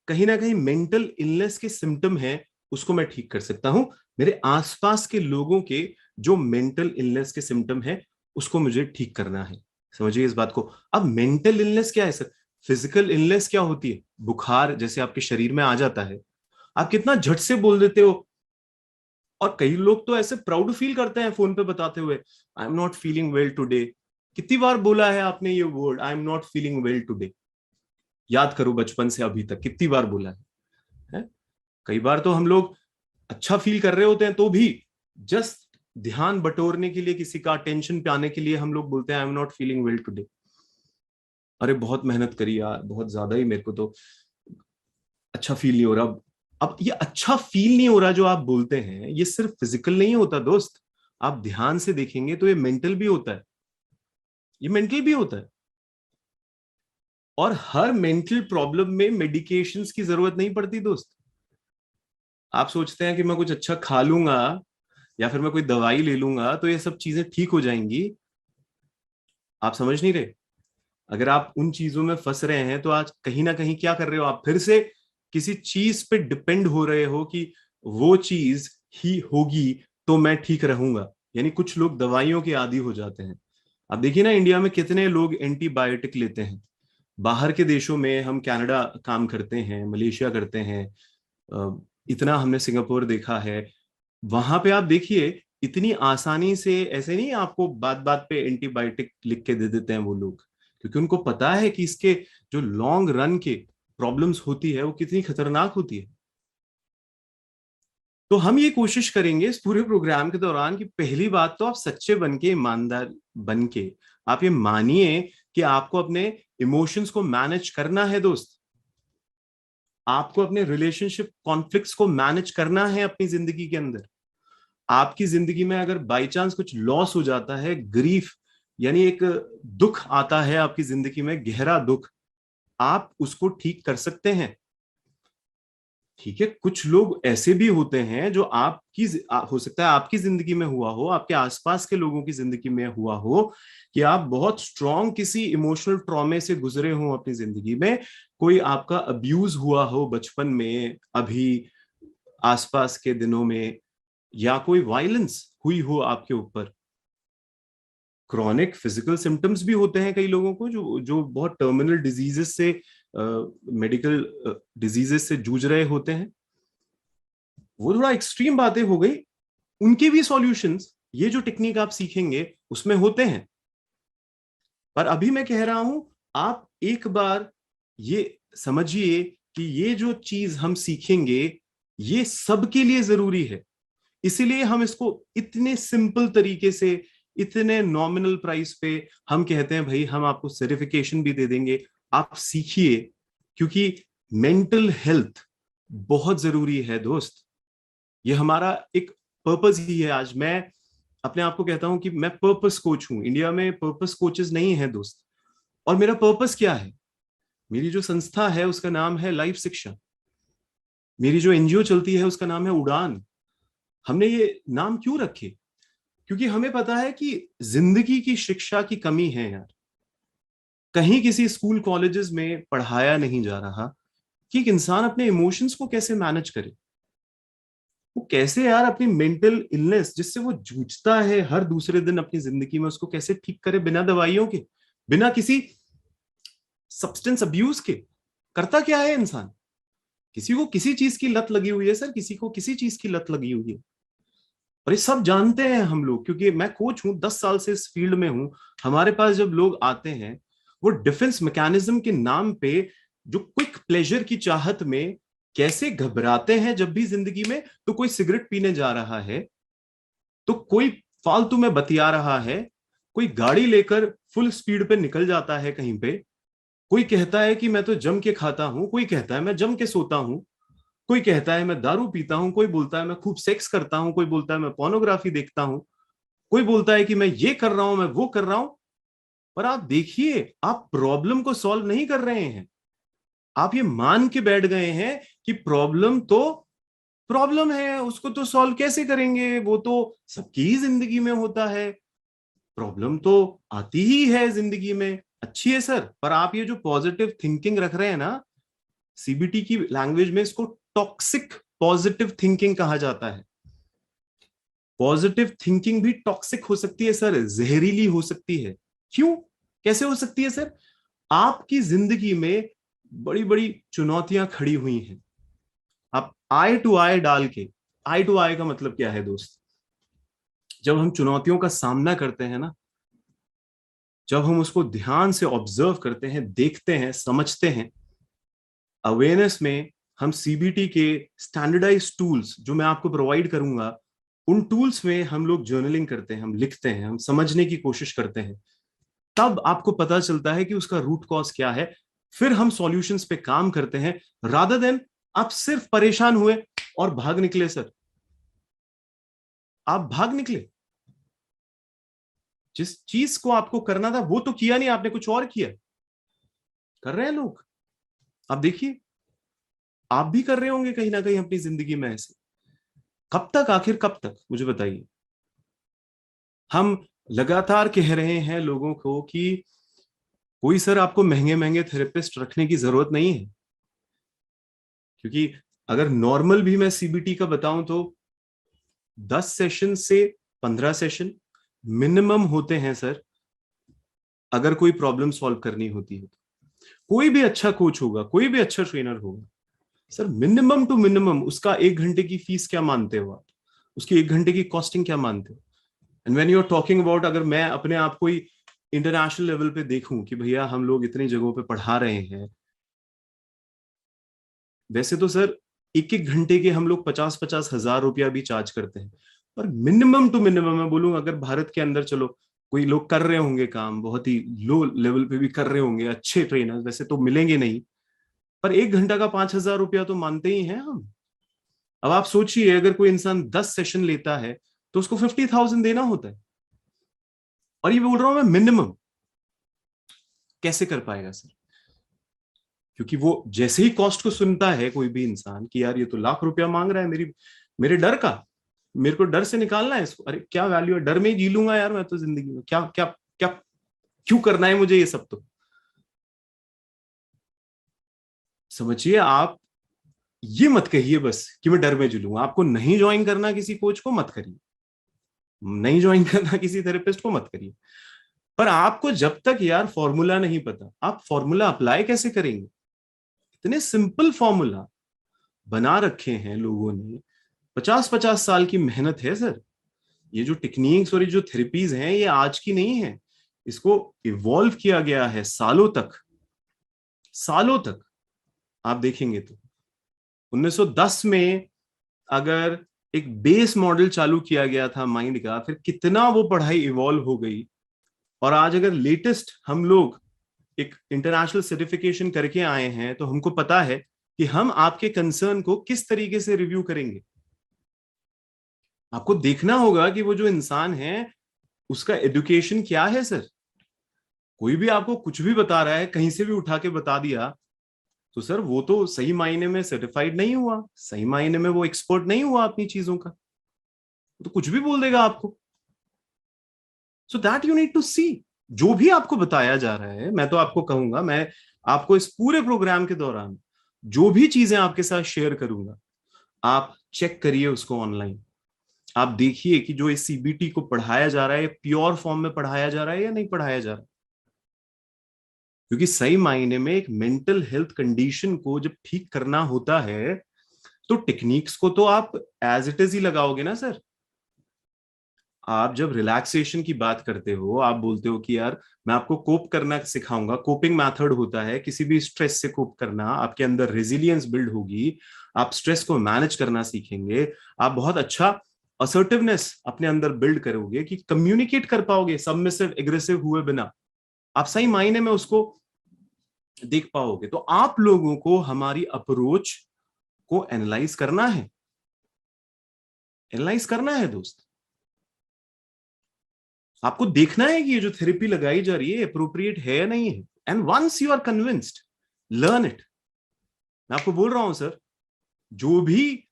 कहीं ना कहीं मेंटल इलनेस के सिम्टम हैं उसको मैं ठीक कर सकता हूं। मेरे आसपास के लोगों के जो मेंटल इलनेस के सिम्टम हैं उसको मुझे ठीक करना है। समझिए इस बात को। अब मेंटल इलनेस क्या है सर? फिजिकल इलनेस क्या होती है? बुखार जैसे आपके शरीर में आ जाता है, आप कितना झट से बोल देते हो। और कई लोग तो ऐसे प्राउड फील करते हैं फोन पे बताते हुए, I am not feeling well today. कितनी बार बोला है आपने ये word, I am not feeling well today? याद करो बचपन से अभी तक कितनी बार बोला है? कई बार तो हम लोग अच्छा फील कर रहे होते हैं तो भी जस्ट ध्यान बटोरने के लिए, किसी का अटेंशन पाने के लिए हम लोग बोलते हैं I am not feeling well today. अरे बहुत मेहनत करी यार, बहुत ज्यादा ही, मेरे को तो अच्छा फील नहीं हो रहा। अब ये अच्छा फील नहीं हो रहा जो आप बोलते हैं, ये सिर्फ फिजिकल नहीं होता दोस्त। आप ध्यान से देखेंगे तो ये मेंटल भी होता है, ये मेंटल भी होता है। और हर मेंटल प्रॉब्लम में मेडिकेशंस की जरूरत नहीं पड़ती दोस्त। आप सोचते हैं कि मैं कुछ अच्छा खा लूंगा या फिर मैं कोई दवाई ले लूंगा तो ये सब चीजें ठीक हो जाएंगी। आप समझ नहीं रहे। अगर आप उन चीजों में फंस रहे हैं तो आज कहीं ना कहीं क्या कर रहे हो, आप फिर से किसी चीज पे डिपेंड हो रहे हो कि वो चीज ही होगी तो मैं ठीक रहूंगा। यानी कुछ लोग दवाइयों के आदी हो जाते हैं। अब देखिए ना, इंडिया में कितने लोग एंटीबायोटिक लेते हैं। बाहर के देशों में, हम कनाडा काम करते हैं, मलेशिया करते हैं, इतना हमने सिंगापुर देखा है। वहां पे आप देखिए इतनी आसानी से, ऐसे नहीं आपको बात बात पे एंटीबायोटिक लिख के दे देते हैं वो लोग, क्योंकि उनको पता है कि इसके जो लॉन्ग रन के प्रॉब्लम्स होती है वो कितनी खतरनाक होती है। तो हम ये कोशिश करेंगे इस पूरे प्रोग्राम के दौरान कि पहली बात तो आप सच्चे बन के, ईमानदार बन के आप ये मानिए कि आपको अपने इमोशंस को मैनेज करना है दोस्त। आपको अपने रिलेशनशिप कॉन्फ्लिक्ट्स को मैनेज करना है अपनी जिंदगी के अंदर। आपकी जिंदगी में अगर बाई चांस कुछ लॉस हो जाता है, ग्रीफ यानी एक दुख आता है आपकी जिंदगी में, गहरा दुख, आप उसको ठीक कर सकते हैं। ठीक है, कुछ लोग ऐसे भी होते हैं जो आपकी हो सकता है आपकी जिंदगी में हुआ हो, आपके आसपास के लोगों की जिंदगी में हुआ हो कि आप बहुत स्ट्रॉन्ग किसी इमोशनल ट्रॉमे से गुजरे हो अपनी जिंदगी में। कोई आपका अब्यूज हुआ हो बचपन में, अभी आसपास के दिनों में, या कोई वायलेंस हुई हो आपके ऊपर। क्रॉनिक फिजिकल सिम्टम्स भी होते हैं कई लोगों को, जो जो बहुत टर्मिनल डिजीजेस से, मेडिकल डिजीजेस से जूझ रहे होते हैं। वो थोड़ा एक्सट्रीम बातें हो गई, उनके भी सॉल्यूशंस ये जो टेक्निक आप सीखेंगे उसमें होते हैं। पर अभी मैं कह रहा हूं, आप एक बार ये समझिए कि ये जो चीज हम सीखेंगे ये सबके लिए जरूरी है। इसीलिए हम इसको इतने सिंपल तरीके से, इतने नॉमिनल प्राइस पे हम कहते हैं भाई हम आपको सर्टिफिकेशन भी दे देंगे, आप सीखिए। क्योंकि मेंटल हेल्थ बहुत जरूरी है दोस्त। ये हमारा एक पर्पस ही है। आज मैं अपने आप को कहता हूं कि मैं पर्पस कोच हूं। इंडिया में पर्पस कोचेस नहीं है दोस्त। और मेरा पर्पस क्या है? मेरी जो संस्था है उसका नाम है लाइफ शिक्षा, मेरी जो एनजीओ चलती है उसका नाम है उड़ान। हमने ये नाम क्यों रखे? क्योंकि हमें पता है कि जिंदगी की शिक्षा की कमी है यार। कहीं किसी स्कूल कॉलेजेस में पढ़ाया नहीं जा रहा कि एक इंसान अपने इमोशंस को कैसे मैनेज करे, वो कैसे यार अपनी मेंटल इलनेस जिससे वो जूझता है हर दूसरे दिन अपनी जिंदगी में, उसको कैसे ठीक करे बिना दवाइयों के, बिना किसी सब्सटेंस अब्यूज के। करता क्या है इंसान? किसी को किसी चीज की लत लगी हुई है सर, किसी को किसी चीज की लत लगी हुई है। और ये सब जानते हैं हम लोग, क्योंकि मैं कोच हूं, 10 साल से इस फील्ड में हूं। हमारे पास जब लोग आते हैं, वो डिफेंस मैकेनिज्म के नाम पे जो क्विक प्लेजर की चाहत में कैसे घबराते हैं जब भी जिंदगी में, तो कोई सिगरेट पीने जा रहा है, तो कोई फालतू में बतिया रहा है, कोई गाड़ी लेकर फुल स्पीड पे निकल जाता है कहीं पे, कोई कहता है कि मैं तो जम के खाता हूं, कोई कहता है मैं जम के सोता हूं, कोई कहता है मैं दारू पीता हूं, कोई बोलता है मैं खूब सेक्स करता हूं, कोई बोलता है मैं पोर्नोग्राफी देखता हूं, कोई बोलता है कि मैं ये कर रहा हूं, मैं वो कर रहा हूं। पर आप देखिए, आप प्रॉब्लम को सॉल्व नहीं कर रहे हैं। आप ये मान के बैठ गए हैं कि प्रॉब्लम तो प्रॉब्लम है, उसको तो सॉल्व कैसे करेंगे, वो तो सबकी ही जिंदगी में होता है। प्रॉब्लम तो आती ही है जिंदगी में, अच्छी है सर, पर आप ये जो पॉजिटिव थिंकिंग रख रहे हैं ना, सीबीटी की लैंग्वेज में इसको टॉक्सिक पॉजिटिव थिंकिंग कहा जाता है। पॉजिटिव थिंकिंग भी टॉक्सिक हो सकती है सर, जहरीली हो सकती है। क्यों? कैसे हो सकती है सर? आपकी जिंदगी में बड़ी बड़ी चुनौतियां खड़ी हुई हैं। आप आई टू आई डाल के, आई टू आई का मतलब क्या है दोस्त? जब हम चुनौतियों का सामना करते हैं ना, जब हम उसको ध्यान से ऑब्जर्व करते हैं, देखते हैं, समझते हैं, अवेयरनेस में हम सीबीटी के स्टैंडर्डाइज टूल्स जो मैं आपको प्रोवाइड करूंगा, उन टूल्स में हम लोग जर्नलिंग करते हैं, हम लिखते हैं, हम समझने की कोशिश करते हैं। तब आपको पता चलता है कि उसका रूट कॉज क्या है। फिर हम सॉल्यूशंस पे काम करते हैं, रादर देन आप सिर्फ परेशान हुए और भाग निकले सर। आप भाग निकले, जिस चीज को आपको करना था वो तो किया नहीं, आपने कुछ और किया। कर रहे हैं लोग, आप देखिए, आप भी कर रहे होंगे कहीं ना कहीं अपनी जिंदगी में ऐसे। कब तक, आखिर कब तक, मुझे बताइए। हम लगातार कह रहे हैं लोगों को कि कोई सर आपको महंगे महंगे थेरेपिस्ट रखने की जरूरत नहीं है, क्योंकि अगर नॉर्मल भी मैं सीबीटी का बताऊं तो 10 सेशन से 15 सेशन मिनिमम होते हैं सर, अगर कोई प्रॉब्लम सॉल्व करनी होती है तो। कोई भी अच्छा कोच होगा, कोई भी अच्छा ट्रेनर होगा सर, मिनिमम टू मिनिमम उसका 1 घंटे की फीस क्या मानते हो आप? उसकी 1 घंटे की कॉस्टिंग क्या मानते हो? And when you are talking about, अगर मैं अपने आप को ही इंटरनेशनल लेवल पे देखूं कि भैया हम लोग इतनी जगहों पे पढ़ा रहे हैं, वैसे तो सर एक एक घंटे के हम लोग 50-50 हजार रुपया भी चार्ज करते हैं। पर मिनिमम टू मिनिमम मैं बोलूं, अगर भारत के अंदर चलो कोई लोग कर रहे होंगे काम, बहुत ही लो लेवल पे भी कर रहे होंगे, अच्छे ट्रेनर वैसे तो मिलेंगे नहीं, पर 1 घंटा का 5,000 रुपया तो मानते ही हैं हम। अब आप सोचिए, अगर कोई इंसान 10 सेशन लेता है तो उसको 50,000 देना होता है, और ये बोल रहा हूं मैं मिनिमम। कैसे कर पाएगा सर? क्योंकि वो जैसे ही कॉस्ट को सुनता है कोई भी इंसान कि यार ये तो लाख रुपया मांग रहा है मेरी, मेरे डर का, मेरे को डर से निकालना है इसको, अरे क्या वैल्यू है, डर में ही जी लूंगा यार मैं तो जिंदगी में, क्या क्या क्या, क्यों करना है मुझे ये सब? तो समझिए आप, ये मत कहिए बस कि मैं डर में जी लूंगा। आपको नहीं ज्वाइन करना किसी कोच को, मत करिए। नहीं ज्वाइन करना किसी थेरेपिस्ट को, मत करिए। पर आपको जब तक यार फॉर्मूला नहीं पता, आप फॉर्मूला अप्लाई कैसे करेंगे? इतने सिंपल फॉर्मूला बना रखे हैं लोगों ने, 50-50 साल की मेहनत है सर। ये जो टेक्निक्स और ये जो थेरेपीज हैं, ये आज की नहीं है, इसको इवॉल्व किया गया है सालों तक, सालों तक। आप देखेंगे तो 1910 में अगर एक बेस मॉडल चालू किया गया था माइंड का, फिर कितना वो पढ़ाई इवॉल्व हो गई। और आज अगर लेटेस्ट हम लोग एक इंटरनेशनल सर्टिफिकेशन करके आए हैं, तो हमको पता है कि हम आपके कंसर्न को किस तरीके से रिव्यू करेंगे। आपको देखना होगा कि वो जो इंसान है उसका एजुकेशन क्या है सर। कोई भी आपको कुछ भी बता रहा है, कहीं से भी उठा के बता दिया, तो सर वो तो सही मायने में सर्टिफाइड नहीं हुआ, सही मायने में वो एक्सपर्ट नहीं हुआ अपनी चीजों का, तो कुछ भी बोल देगा आपको। So that you need to see, जो भी आपको बताया जा रहा है, मैं तो आपको कहूंगा, मैं आपको इस पूरे प्रोग्राम के दौरान जो भी चीजें आपके साथ शेयर करूंगा, आप चेक करिए उसको ऑनलाइन। आप देखिए कि जो इस सीबीटी को पढ़ाया जा रहा है प्योर फॉर्म में पढ़ाया जा रहा है या नहीं पढ़ाया जा रहा है। क्योंकि सही मायने में एक मेंटल हेल्थ कंडीशन को जब ठीक करना होता है, तो टेक्निक्स को तो आप एज इट इज ही लगाओगे ना सर। आप जब रिलैक्सेशन की बात करते हो, आप बोलते हो कि यार मैं आपको कोप करना सिखाऊंगा, कोपिंग मेथड होता है किसी भी स्ट्रेस से कोप करना, आपके अंदर रेजिलियंस बिल्ड होगी, आप स्ट्रेस को मैनेज करना सीखेंगे, आप बहुत अच्छा असर्टिवनेस अपने अंदर बिल्ड करोगे कि कम्युनिकेट कर पाओगे सबमिसिव एग्रेसिव हुए बिना, आप सही मायने में उसको देख पाओगे। तो आप लोगों को हमारी अप्रोच को एनालाइज करना है, एनालाइज करना है दोस्त। आपको देखना है कि ये जो थेरेपी लगाई जा रही है अप्रोप्रिएट है या नहीं है, and once you are convinced, learn it. मैं आपको बोल रहा हूं सर, जो भी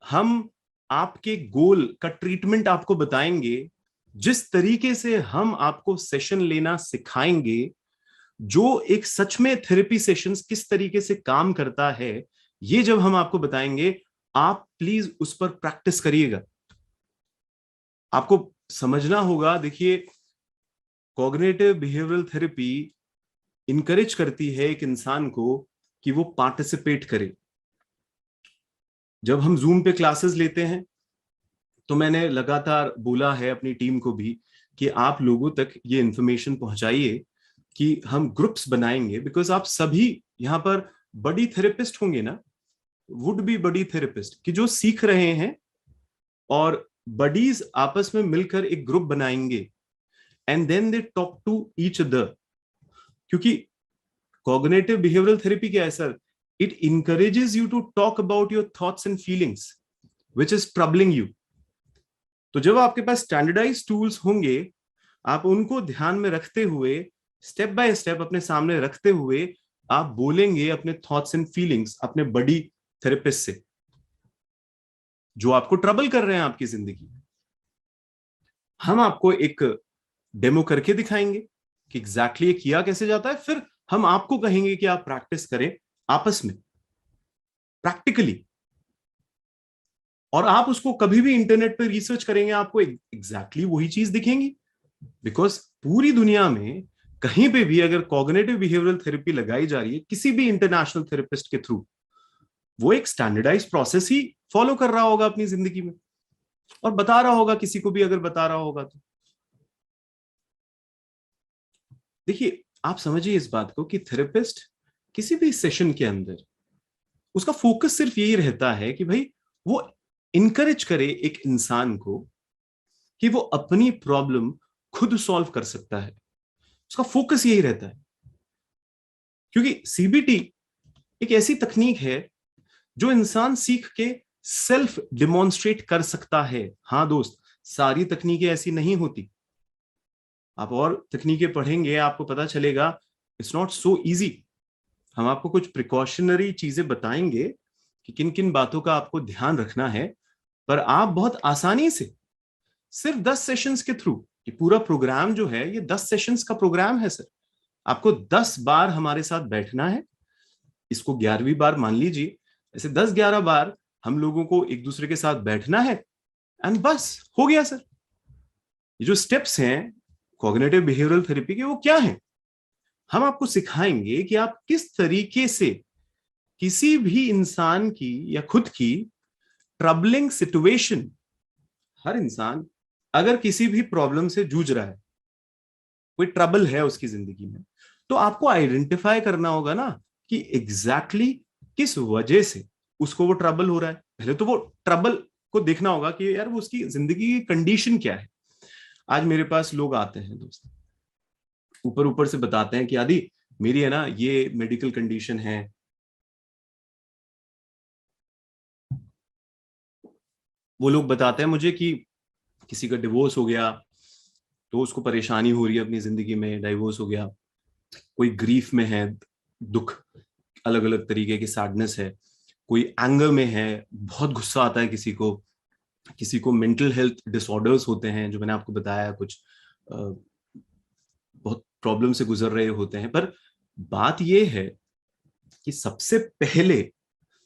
हम आपके गोल का ट्रीटमेंट आपको बताएंगे, जिस तरीके से हम आपको सेशन लेना सिखाएंगे, जो एक सच में थेरेपी सेशंस किस तरीके से काम करता है, ये जब हम आपको बताएंगे, आप प्लीज उस पर प्रैक्टिस करिएगा। आपको समझना होगा, देखिए कॉग्निटिव बिहेवियरल थेरेपी इनकरेज करती है एक इंसान को कि वो पार्टिसिपेट करे। जब हम जूम पे क्लासेस लेते हैं, तो मैंने लगातार बोला है अपनी टीम को भी कि आप लोगों तक ये इंफॉर्मेशन पहुंचाइए कि हम ग्रुप्स बनाएंगे, बिकॉज आप सभी यहाँ पर बड़ी थेरेपिस्ट होंगे ना, वुड बी बड़ी थेरेपिस्ट कि जो सीख रहे हैं, और बडीज आपस में मिलकर एक ग्रुप बनाएंगे and then they talk to each other. क्योंकि कॉग्निटिव बिहेवियरल थेरेपी क्या है sir, it encourages you to talk about your thoughts and feelings which is troubling you. तो जब आपके पास स्टैंडर्डाइज टूल्स होंगे, आप उनको ध्यान में रखते हुए, स्टेप बाय स्टेप अपने सामने रखते हुए, आप बोलेंगे अपने थॉट्स एंड फीलिंग्स अपने बड़ी थेरेपिस्ट से, जो आपको ट्रबल कर रहे हैं आपकी जिंदगी में। हम आपको एक डेमो करके दिखाएंगे कि एग्जैक्टली ये किया कैसे जाता है, फिर हम आपको कहेंगे कि आप प्रैक्टिस करें आपस में प्रैक्टिकली। और आप उसको कभी भी इंटरनेट पे रिसर्च करेंगे, आपको एग्जैक्टली वही चीज दिखेंगी। बिकॉज पूरी दुनिया में कहीं पे भी अगर कॉग्निटिव बिहेवियरल थेरेपी लगाई जा रही है किसी भी इंटरनेशनल थेरेपिस्ट के थ्रू, वो एक स्टैंडर्डाइज प्रोसेस ही फॉलो कर रहा होगा अपनी जिंदगी में, और बता रहा होगा किसी को भी अगर बता रहा होगा तो। देखिए आप समझिए इस बात को कि थेरेपिस्ट किसी भी सेशन के अंदर उसका फोकस सिर्फ यही रहता है कि भाई वो इनकरेज करे एक इंसान को कि वो अपनी प्रॉब्लम खुद सॉल्व कर सकता है। उसका फोकस यही रहता है, क्योंकि सीबीटी एक ऐसी तकनीक है जो इंसान सीख के सेल्फ डिमॉन्स्ट्रेट कर सकता है। हाँ दोस्त, सारी तकनीकें ऐसी नहीं होती। आप और तकनीकें पढ़ेंगे आपको पता चलेगा इट्स नॉट सो इजी। हम आपको कुछ प्रिकॉशनरी चीजें बताएंगे कि किन किन बातों का आपको ध्यान रखना है, पर आप बहुत आसानी से सिर्फ 10 सेशंस के थ्रू, ये पूरा प्रोग्राम जो है ये 10 सेशंस का प्रोग्राम है सर। आपको 10 बार हमारे साथ बैठना है, इसको 11वीं बार मान लीजिए, ऐसे 10-11 बार हम लोगों को एक दूसरे के साथ बैठना है, एंड बस हो गया सर। ये जो स्टेप्स हैं कॉग्निटिव बिहेवियरल थेरेपी के, वो क्या है, हम आपको सिखाएंगे कि आप किस तरीके से किसी भी इंसान की या खुद की ट्रबलिंग सिचुएशन, हर इंसान अगर किसी भी प्रॉब्लम से जूझ रहा है, कोई ट्रबल है उसकी जिंदगी में, तो आपको आइडेंटिफाई करना होगा ना कि एग्जैक्टली किस वजह से उसको वो ट्रबल हो रहा है। पहले तो वो ट्रबल को देखना होगा कि यार वो उसकी जिंदगी की कंडीशन क्या है। आज मेरे पास लोग आते हैं दोस्त, ऊपर ऊपर से बताते हैं कि आदि मेरी है ना ये मेडिकल कंडीशन है, वो लोग बताते हैं मुझे कि किसी का डिवोर्स हो गया, तो उसको परेशानी हो रही है अपनी जिंदगी में, डाइवोर्स हो गया, कोई ग्रीफ में है, दुख, अलग अलग तरीके की सैडनेस है, कोई एंगर में है, बहुत गुस्सा आता है किसी को मेंटल हेल्थ डिसऑर्डर्स होते हैं, जो मैंने आपको बताया, कुछ बहुत प्रॉब्लम से गुजर रहे होते हैं। पर बात यह है कि सबसे पहले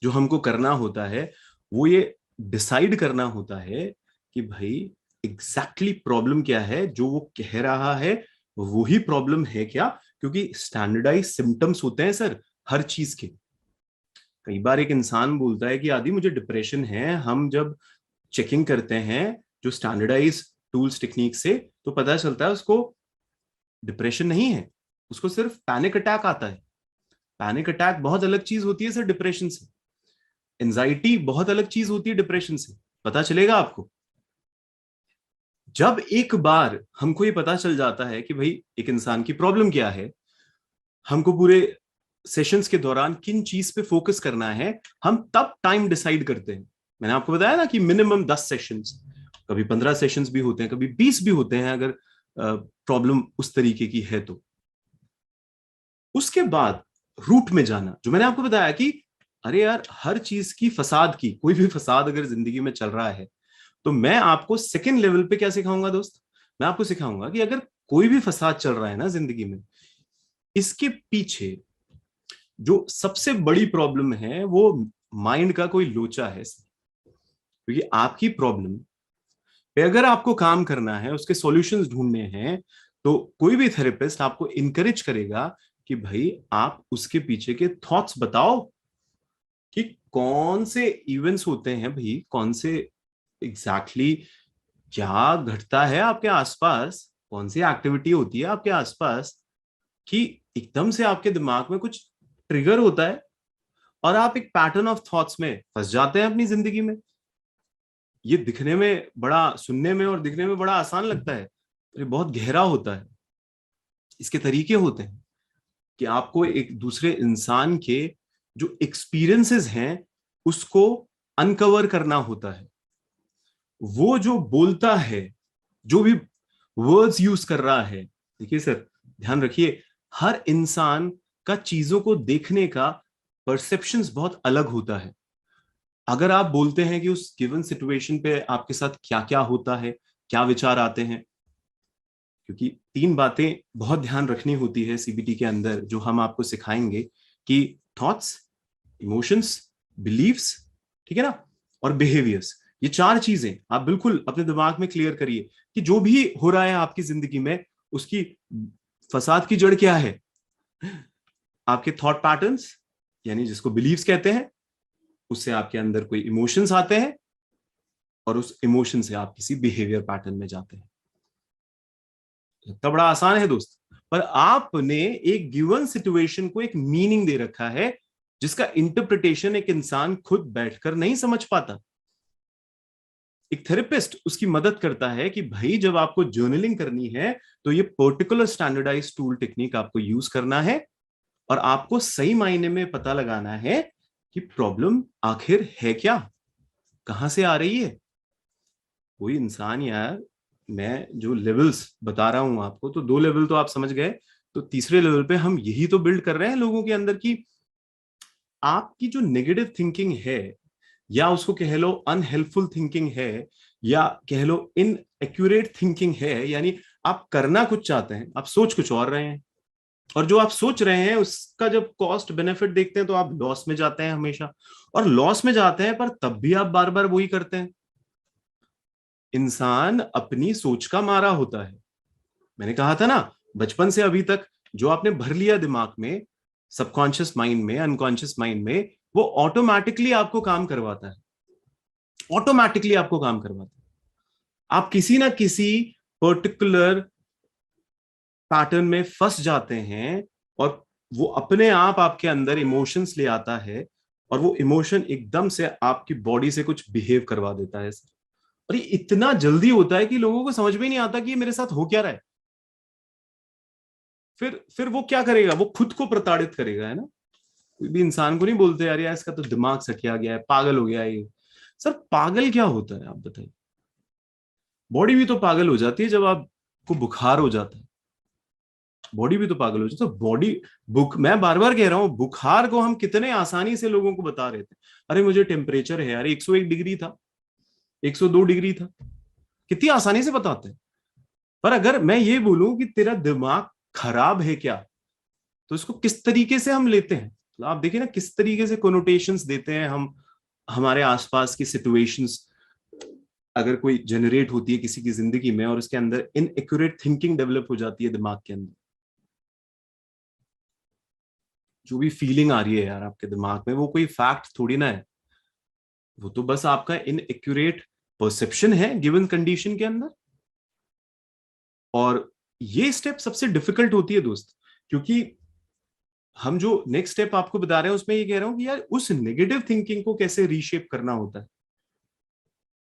जो हमको करना होता है वो ये डिसाइड करना होता है कि भाई एग्जैक्टली प्रॉब्लम क्या है, जो वो कह रहा है वही प्रॉब्लम है क्या। क्योंकि स्टैंडर्डाइज सिम्टम्स होते हैं सर हर चीज के। कई बार एक इंसान बोलता है कि आदि मुझे डिप्रेशन है, हम जब चेकिंग करते हैं जो स्टैंडर्डाइज टूल्स टेक्निक से, तो पता चलता है उसको डिप्रेशन नहीं है, उसको सिर्फ पैनिक अटैक आता है। पैनिक अटैक बहुत अलग चीज होती है सर डिप्रेशन से। एंजाइटी बहुत अलग चीज होती है डिप्रेशन से, पता चलेगा आपको। जब एक बार हमको ये पता चल जाता है कि भाई एक इंसान की प्रॉब्लम क्या है, हमको पूरे सेशंस के दौरान किन चीज पे फोकस करना है, हम तब टाइम डिसाइड करते हैं। मैंने आपको बताया ना कि मिनिमम 10 सेशंस, कभी 15 सेशंस भी होते हैं, कभी 20 भी होते हैं, अगर प्रॉब्लम उस तरीके की है तो। उसके बाद रूट में जाना, जो मैंने आपको बताया कि अरे यार हर चीज की फसाद की, कोई भी फसाद अगर जिंदगी में चल रहा है, तो मैं आपको सेकेंड लेवल पे क्या सिखाऊंगा दोस्त, मैं आपको सिखाऊंगा कि अगर कोई भी फसाद चल रहा है ना जिंदगी में, इसके पीछे जो सबसे बड़ी प्रॉब्लम है वो माइंड का कोई लोचा है। क्योंकि आपकी प्रॉब्लम पे अगर आपको काम करना है, उसके सॉल्यूशंस ढूंढने हैं, तो कोई भी थेरेपिस्ट आपको इनकरेज करेगा कि भाई आप उसके पीछे के थॉट्स बताओ कि कौन से इवेंट्स होते हैं भाई, कौन से एग्जैक्टली क्या घटता है आपके आसपास, कौन सी एक्टिविटी होती है आपके आसपास कि एकदम से आपके दिमाग में कुछ ट्रिगर होता है और आप एक पैटर्न ऑफ थॉट्स में फंस जाते हैं अपनी जिंदगी में। ये दिखने में बड़ा, सुनने में और दिखने में बड़ा आसान लगता है, ये बहुत गहरा होता है। इसके तरीके होते हैं कि आपको एक दूसरे इंसान के जो एक्सपीरियंसेस हैं उसको अनकवर करना होता है। वो जो बोलता है, जो भी वर्ड्स यूज कर रहा है, देखिए सर ध्यान रखिए, हर इंसान का चीजों को देखने का परसेप्शंस बहुत अलग होता है। अगर आप बोलते हैं कि उस गिवन सिचुएशन पे आपके साथ क्या क्या होता है, क्या विचार आते हैं, क्योंकि 3 बातें बहुत ध्यान रखनी होती है सीबीटी के अंदर, जो हम आपको सिखाएंगे कि थॉट्स, इमोशंस, बिलीव्स, ठीक है ना, और बिहेवियर्स। ये 4 चीजें आप बिल्कुल अपने दिमाग में क्लियर करिए कि जो भी हो रहा है आपकी जिंदगी में, उसकी फसाद की जड़ क्या है। आपके थॉट पैटर्न्स, यानी जिसको बिलीव्स कहते हैं, उससे आपके अंदर कोई इमोशंस आते हैं और उस इमोशन से आप किसी बिहेवियर पैटर्न में जाते हैं। लगता बड़ा आसान है दोस्त, पर आपने एक गिवन सिचुएशन को एक मीनिंग दे रखा है जिसका इंटरप्रिटेशन एक इंसान खुद बैठकर नहीं समझ पाता। एक थेरेपिस्ट उसकी मदद करता है कि भाई जब आपको जर्नलिंग करनी है तो ये पर्टिकुलर स्टैंडर्डाइज टूल टेक्निक आपको यूज करना है और आपको सही मायने में पता लगाना है कि प्रॉब्लम आखिर है क्या, कहां से आ रही है। कोई इंसान यार, मैं जो लेवल्स बता रहा हूं आपको, तो 2 लेवल तो आप समझ गए, तो तीसरे लेवल पे हम यही तो बिल्ड कर रहे हैं लोगों के अंदर की आपकी जो नेगेटिव थिंकिंग है, या उसको कह लो अनहेल्पफुल थिंकिंग है, या कह लो इनएक्यूरेट थिंकिंग है, यानी आप करना कुछ चाहते हैं, आप सोच कुछ और रहे हैं, और जो आप सोच रहे हैं उसका जब कॉस्ट बेनिफिट देखते हैं तो आप लॉस में जाते हैं हमेशा, और लॉस में जाते हैं पर तब भी आप बार बार वही करते हैं। इंसान अपनी सोच का मारा होता है। मैंने कहा था ना, बचपन से अभी तक जो आपने भर लिया दिमाग में, सबकॉन्शियस माइंड में, अनकॉन्शियस माइंड में, वो ऑटोमेटिकली आपको काम करवाता है, ऑटोमेटिकली आपको काम करवाता है। आप किसी ना किसी पर्टिकुलर पैटर्न में फंस जाते हैं और वो अपने आप आपके अंदर इमोशंस ले आता है, और वो इमोशन एकदम से आपकी बॉडी से कुछ बिहेव करवा देता है। और ये इतना जल्दी होता है कि लोगों को समझ में नहीं आता कि ये मेरे साथ हो क्या रहा है। फिर वो क्या करेगा, वो खुद को प्रताड़ित करेगा, है ना। कोई भी इंसान को नहीं बोलते यार यार इसका तो दिमाग सटिया गया है, पागल हो गया है ये। सर पागल क्या होता है आप बताइए। बॉडी भी तो पागल हो जाती है जब आप को बुखार हो जाता है, बॉडी भी तो पागल हो जाती है। तो बॉडी मैं बार बार कह रहा हूं, बुखार को हम कितने आसानी से लोगों को बता रहे थे, अरे मुझे टेम्परेचर है, अरे 101 डिग्री था, 102 डिग्री था, कितनी आसानी से बताते हैं। पर अगर मैं ये बोलूं कि तेरा दिमाग खराब है क्या, तो इसको किस तरीके से हम लेते हैं। तो आप देखिए ना किस तरीके से कोनोटेशंस देते हैं हम, हमारे आसपास की सिचुएशंस अगर कोई जनरेट होती है किसी की जिंदगी में और उसके अंदर इनएक्यूरेट थिंकिंग डेवलप हो जाती है दिमाग के अंदर, जो भी फीलिंग आ रही है यार आपके दिमाग में, वो कोई फैक्ट थोड़ी ना है, वो तो बस आपका इनएक्यूरेट परसेप्शन है गिवन कंडीशन के अंदर। और ये स्टेप सबसे डिफिकल्ट होती है दोस्त, क्योंकि हम जो नेक्स्ट स्टेप आपको बता रहे हैं उसमें ये कह रहा हूं कि यार उस नेगेटिव थिंकिंग को कैसे रीशेप करना होता है,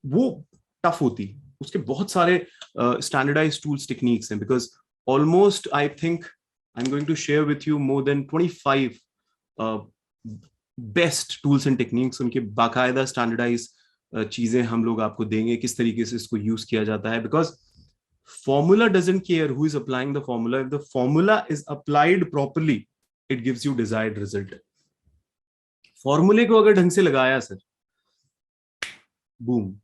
वो टफ होती है। उसके बहुत सारे स्टैंडर्डाइज टूल्स टेक्निक्स हैं, because almost I think I am going to share with you more than 25 best tools and techniques, उनके बाकायदा स्टैंडर्डाइज चीजें हम लोग आपको देंगे किस तरीके से इसको यूज किया जाता है। Because formula doesn't care who is applying the formula. If the formula is applied properly, it gives you desired result. फॉर्मूले को अगर ढंग से लगाया सर, बूम,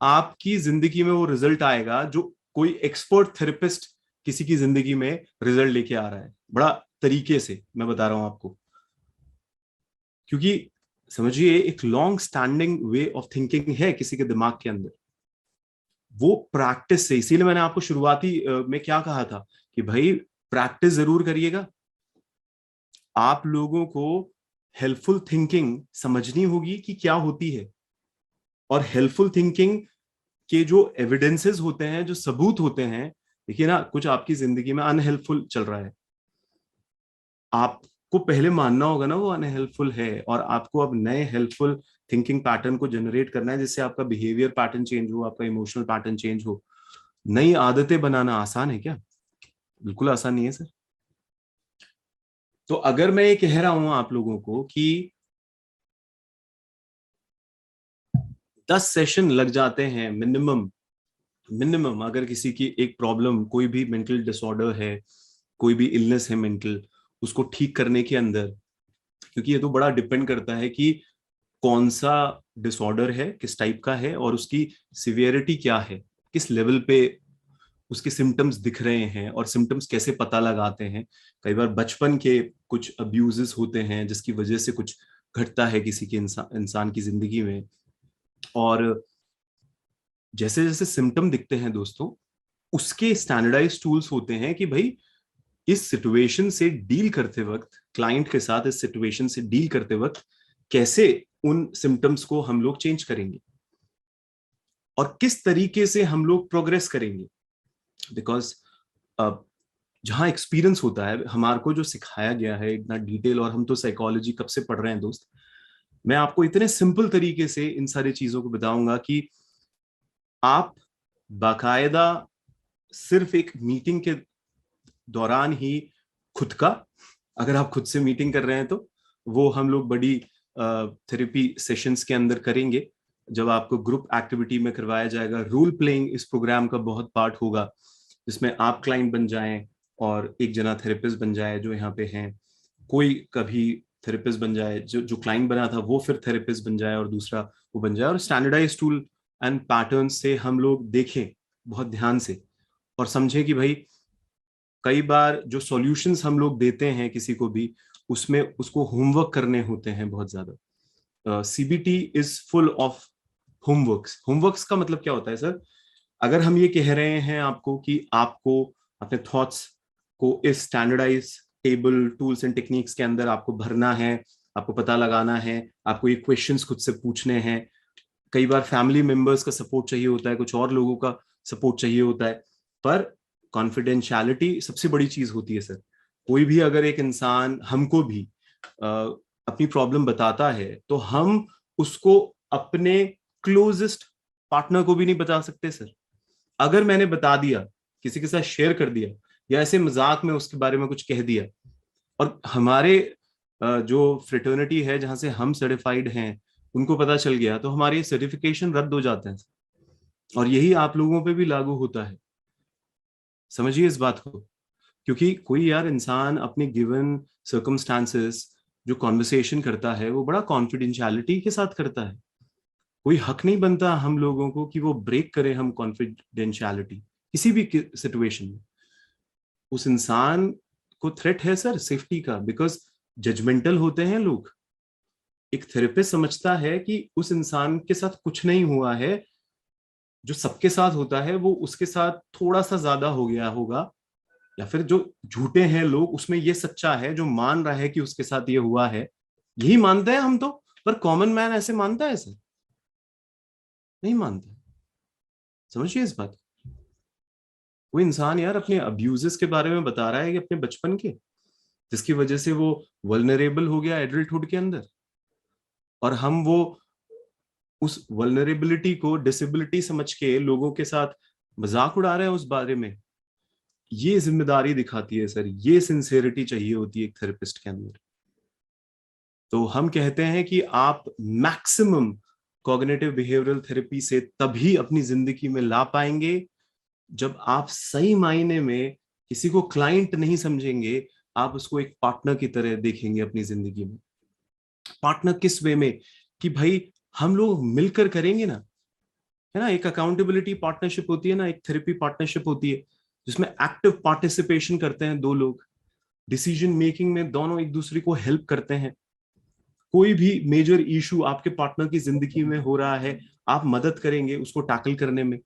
आपकी जिंदगी में वो रिजल्ट आएगा जो कोई एक्सपर्ट थेरेपिस्ट किसी की जिंदगी में रिजल्ट लेके आ रहा है, बड़ा तरीके से मैं बता रहा हूं आपको। क्योंकि समझिए एक long standing way of thinking है किसी के दिमाग के अंदर, वो प्रैक्टिस से, इसीलिए मैंने आपको शुरुआती में क्या कहा था कि भाई प्रैक्टिस जरूर करिएगा। आप लोगों को हेल्पफुल थिंकिंग समझनी होगी कि क्या होती है, और हेल्पफुल थिंकिंग के जो एविडेंसेस होते हैं, जो सबूत होते हैं, देखिए ना कुछ आपकी जिंदगी में अनहेल्पफुल चल रहा है, आपको पहले मानना होगा ना वो अनहेल्पफुल है, और आपको अब नए हेल्पफुल थिंकिंग पैटर्न को जनरेट करना है जिससे आपका बिहेवियर पैटर्न चेंज हो, आपका इमोशनल पैटर्न चेंज हो। नई आदतें बनाना आसान है क्या? बिल्कुल आसान नहीं है सर। तो अगर मैं ये कह रहा हूं आप लोगों को कि 10 सेशन लग जाते हैं मिनिमम, मिनिमम अगर किसी की एक प्रॉब्लम, कोई भी मेंटल डिसऑर्डर है, कोई भी इलनेस है मेंटल, उसको ठीक करने के अंदर, क्योंकि ये तो बड़ा डिपेंड करता है कि कौन सा डिसऑर्डर है, किस टाइप का है, और उसकी सिवियरिटी क्या है, किस लेवल पे उसके सिम्टम्स दिख रहे हैं, और सिम्टम्स कैसे पता लगाते हैं। कई बार बचपन के कुछ अब्यूजेस होते हैं जिसकी वजह से कुछ घटता है किसी के इंसान की जिंदगी में, और जैसे जैसे सिम्टम दिखते हैं दोस्तों, उसके स्टैंडर्डाइज टूल्स होते हैं कि भाई इस सिचुएशन से डील करते वक्त, क्लाइंट के साथ इस सिचुएशन से डील करते वक्त कैसे उन सिम्टम्स को हम लोग चेंज करेंगे और किस तरीके से हम लोग प्रोग्रेस करेंगे। बिकॉज जहां एक्सपीरियंस होता है, हमारे को जो सिखाया गया है इतना डिटेल, और हम तो साइकोलॉजी कब से पढ़ रहे हैं दोस्त, मैं आपको इतने सिंपल तरीके से इन सारी चीजों को बताऊंगा कि आप बाकायदा सिर्फ एक मीटिंग के दौरान ही खुद का, अगर आप खुद से मीटिंग कर रहे हैं तो वो हम लोग बड़ी थेरेपी सेशंस के अंदर करेंगे, जब आपको ग्रुप एक्टिविटी में करवाया जाएगा। रोल प्लेइंग इस प्रोग्राम का बहुत पार्ट होगा, जिसमें आप क्लाइंट बन जाएं और एक जना थेरेपिस्ट बन जाए जो यहाँ पे हैं, कोई कभी थेरेपिस्ट बन जाए, जो जो क्लाइंट बना था वो फिर थेरेपिस्ट बन जाए और दूसरा वो बन जाए, और स्टैंडर्डाइज टूल एंड पैटर्न से हम लोग देखें बहुत ध्यान से और समझें कि भाई कई बार जो सॉल्यूशंस हम लोग देते हैं किसी को भी, उसमें उसको होमवर्क करने होते हैं बहुत ज्यादा। CBT is full of homeworks. Homeworks का मतलब क्या होता है सर? अगर हम ये कह रहे हैं आपको कि आपको अपने थॉट्स को इस standardise table tools and techniques के अंदर आपको भरना है, आपको पता लगाना है, आपको ये क्वेश्चंस खुद से पूछने हैं। कई बार फैमिली मेंबर्स का सपोर्ट चाहिए होता है, कुछ और लोगों का सपोर्ट चाहिए होता है, पर कॉन्फिडेंशियलिटी सबसे बड़ी चीज होती है सर। कोई भी अगर एक इंसान हमको भी अपनी प्रॉब्लम बताता है तो हम उसको अपने क्लोजेस्ट पार्टनर को भी नहीं बता सकते सर। अगर मैंने बता दिया, किसी के साथ शेयर कर दिया, या ऐसे मजाक में उसके बारे में कुछ कह दिया, और हमारे जो फ्रेटर्निटी है जहां से हम सर्टिफाइड हैं उनको पता चल गया, तो हमारे सर्टिफिकेशन रद्द हो जाते हैं। और यही आप लोगों पे भी लागू होता है। समझिए इस बात को। क्योंकि कोई यार इंसान अपने गिवन सर्कमस्टांसेस जो कॉन्वर्सेशन करता है वो बड़ा कॉन्फिडेंशियलिटी के साथ करता है। कोई हक नहीं बनता हम लोगों को कि वो ब्रेक करे हम कॉन्फिडेंशियलिटी किसी भी सिचुएशन में। उस इंसान को थ्रेट है सर सेफ्टी का, बिकॉज जजमेंटल होते हैं लोग। एक थेरेपिस्ट समझता है कि उस इंसान के साथ कुछ नहीं हुआ है, जो सबके साथ होता है वो उसके साथ थोड़ा सा ज्यादा हो गया होगा, या फिर जो झूठे हैं लोग उसमें ये सच्चा है, जो मान रहा है कि उसके साथ ये हुआ है। यही मानते हैं हम तो, पर कॉमन मैन ऐसे मानता है सर? नहीं मानता। समझिए इस बात। कोई इंसान यार अपने अब्यूजेस के बारे में बता रहा है कि अपने बचपन के, जिसकी वजह से वो वल्नरेबल हो गया एडल्टहुड के अंदर, और हम वो उस वल्नरेबिलिटी को डिसेबिलिटी समझ के लोगों के साथ मजाक उड़ा रहे हैं उस बारे में। ये जिम्मेदारी दिखाती है सर, ये सिंसेरिटी चाहिए होती है एक थेरेपिस्ट के अंदर। तो हम कहते हैं कि आप मैक्सिमम कॉग्निटिव बिहेवियरल थेरेपी से तभी अपनी जिंदगी में ला पाएंगे जब आप सही मायने में किसी को क्लाइंट नहीं समझेंगे, आप उसको एक पार्टनर की तरह देखेंगे अपनी जिंदगी में। पार्टनर किस वे में? कि भाई हम लोग मिलकर करेंगे ना, है ना। एक अकाउंटेबिलिटी पार्टनरशिप होती है ना, एक थेरेपी पार्टनरशिप होती है जिसमें एक्टिव पार्टिसिपेशन करते हैं दो लोग, डिसीजन मेकिंग में दोनों एक दूसरे को हेल्प करते हैं। कोई भी मेजर इशू आपके पार्टनर की जिंदगी में हो रहा है, आप मदद करेंगे उसको टैकल करने में।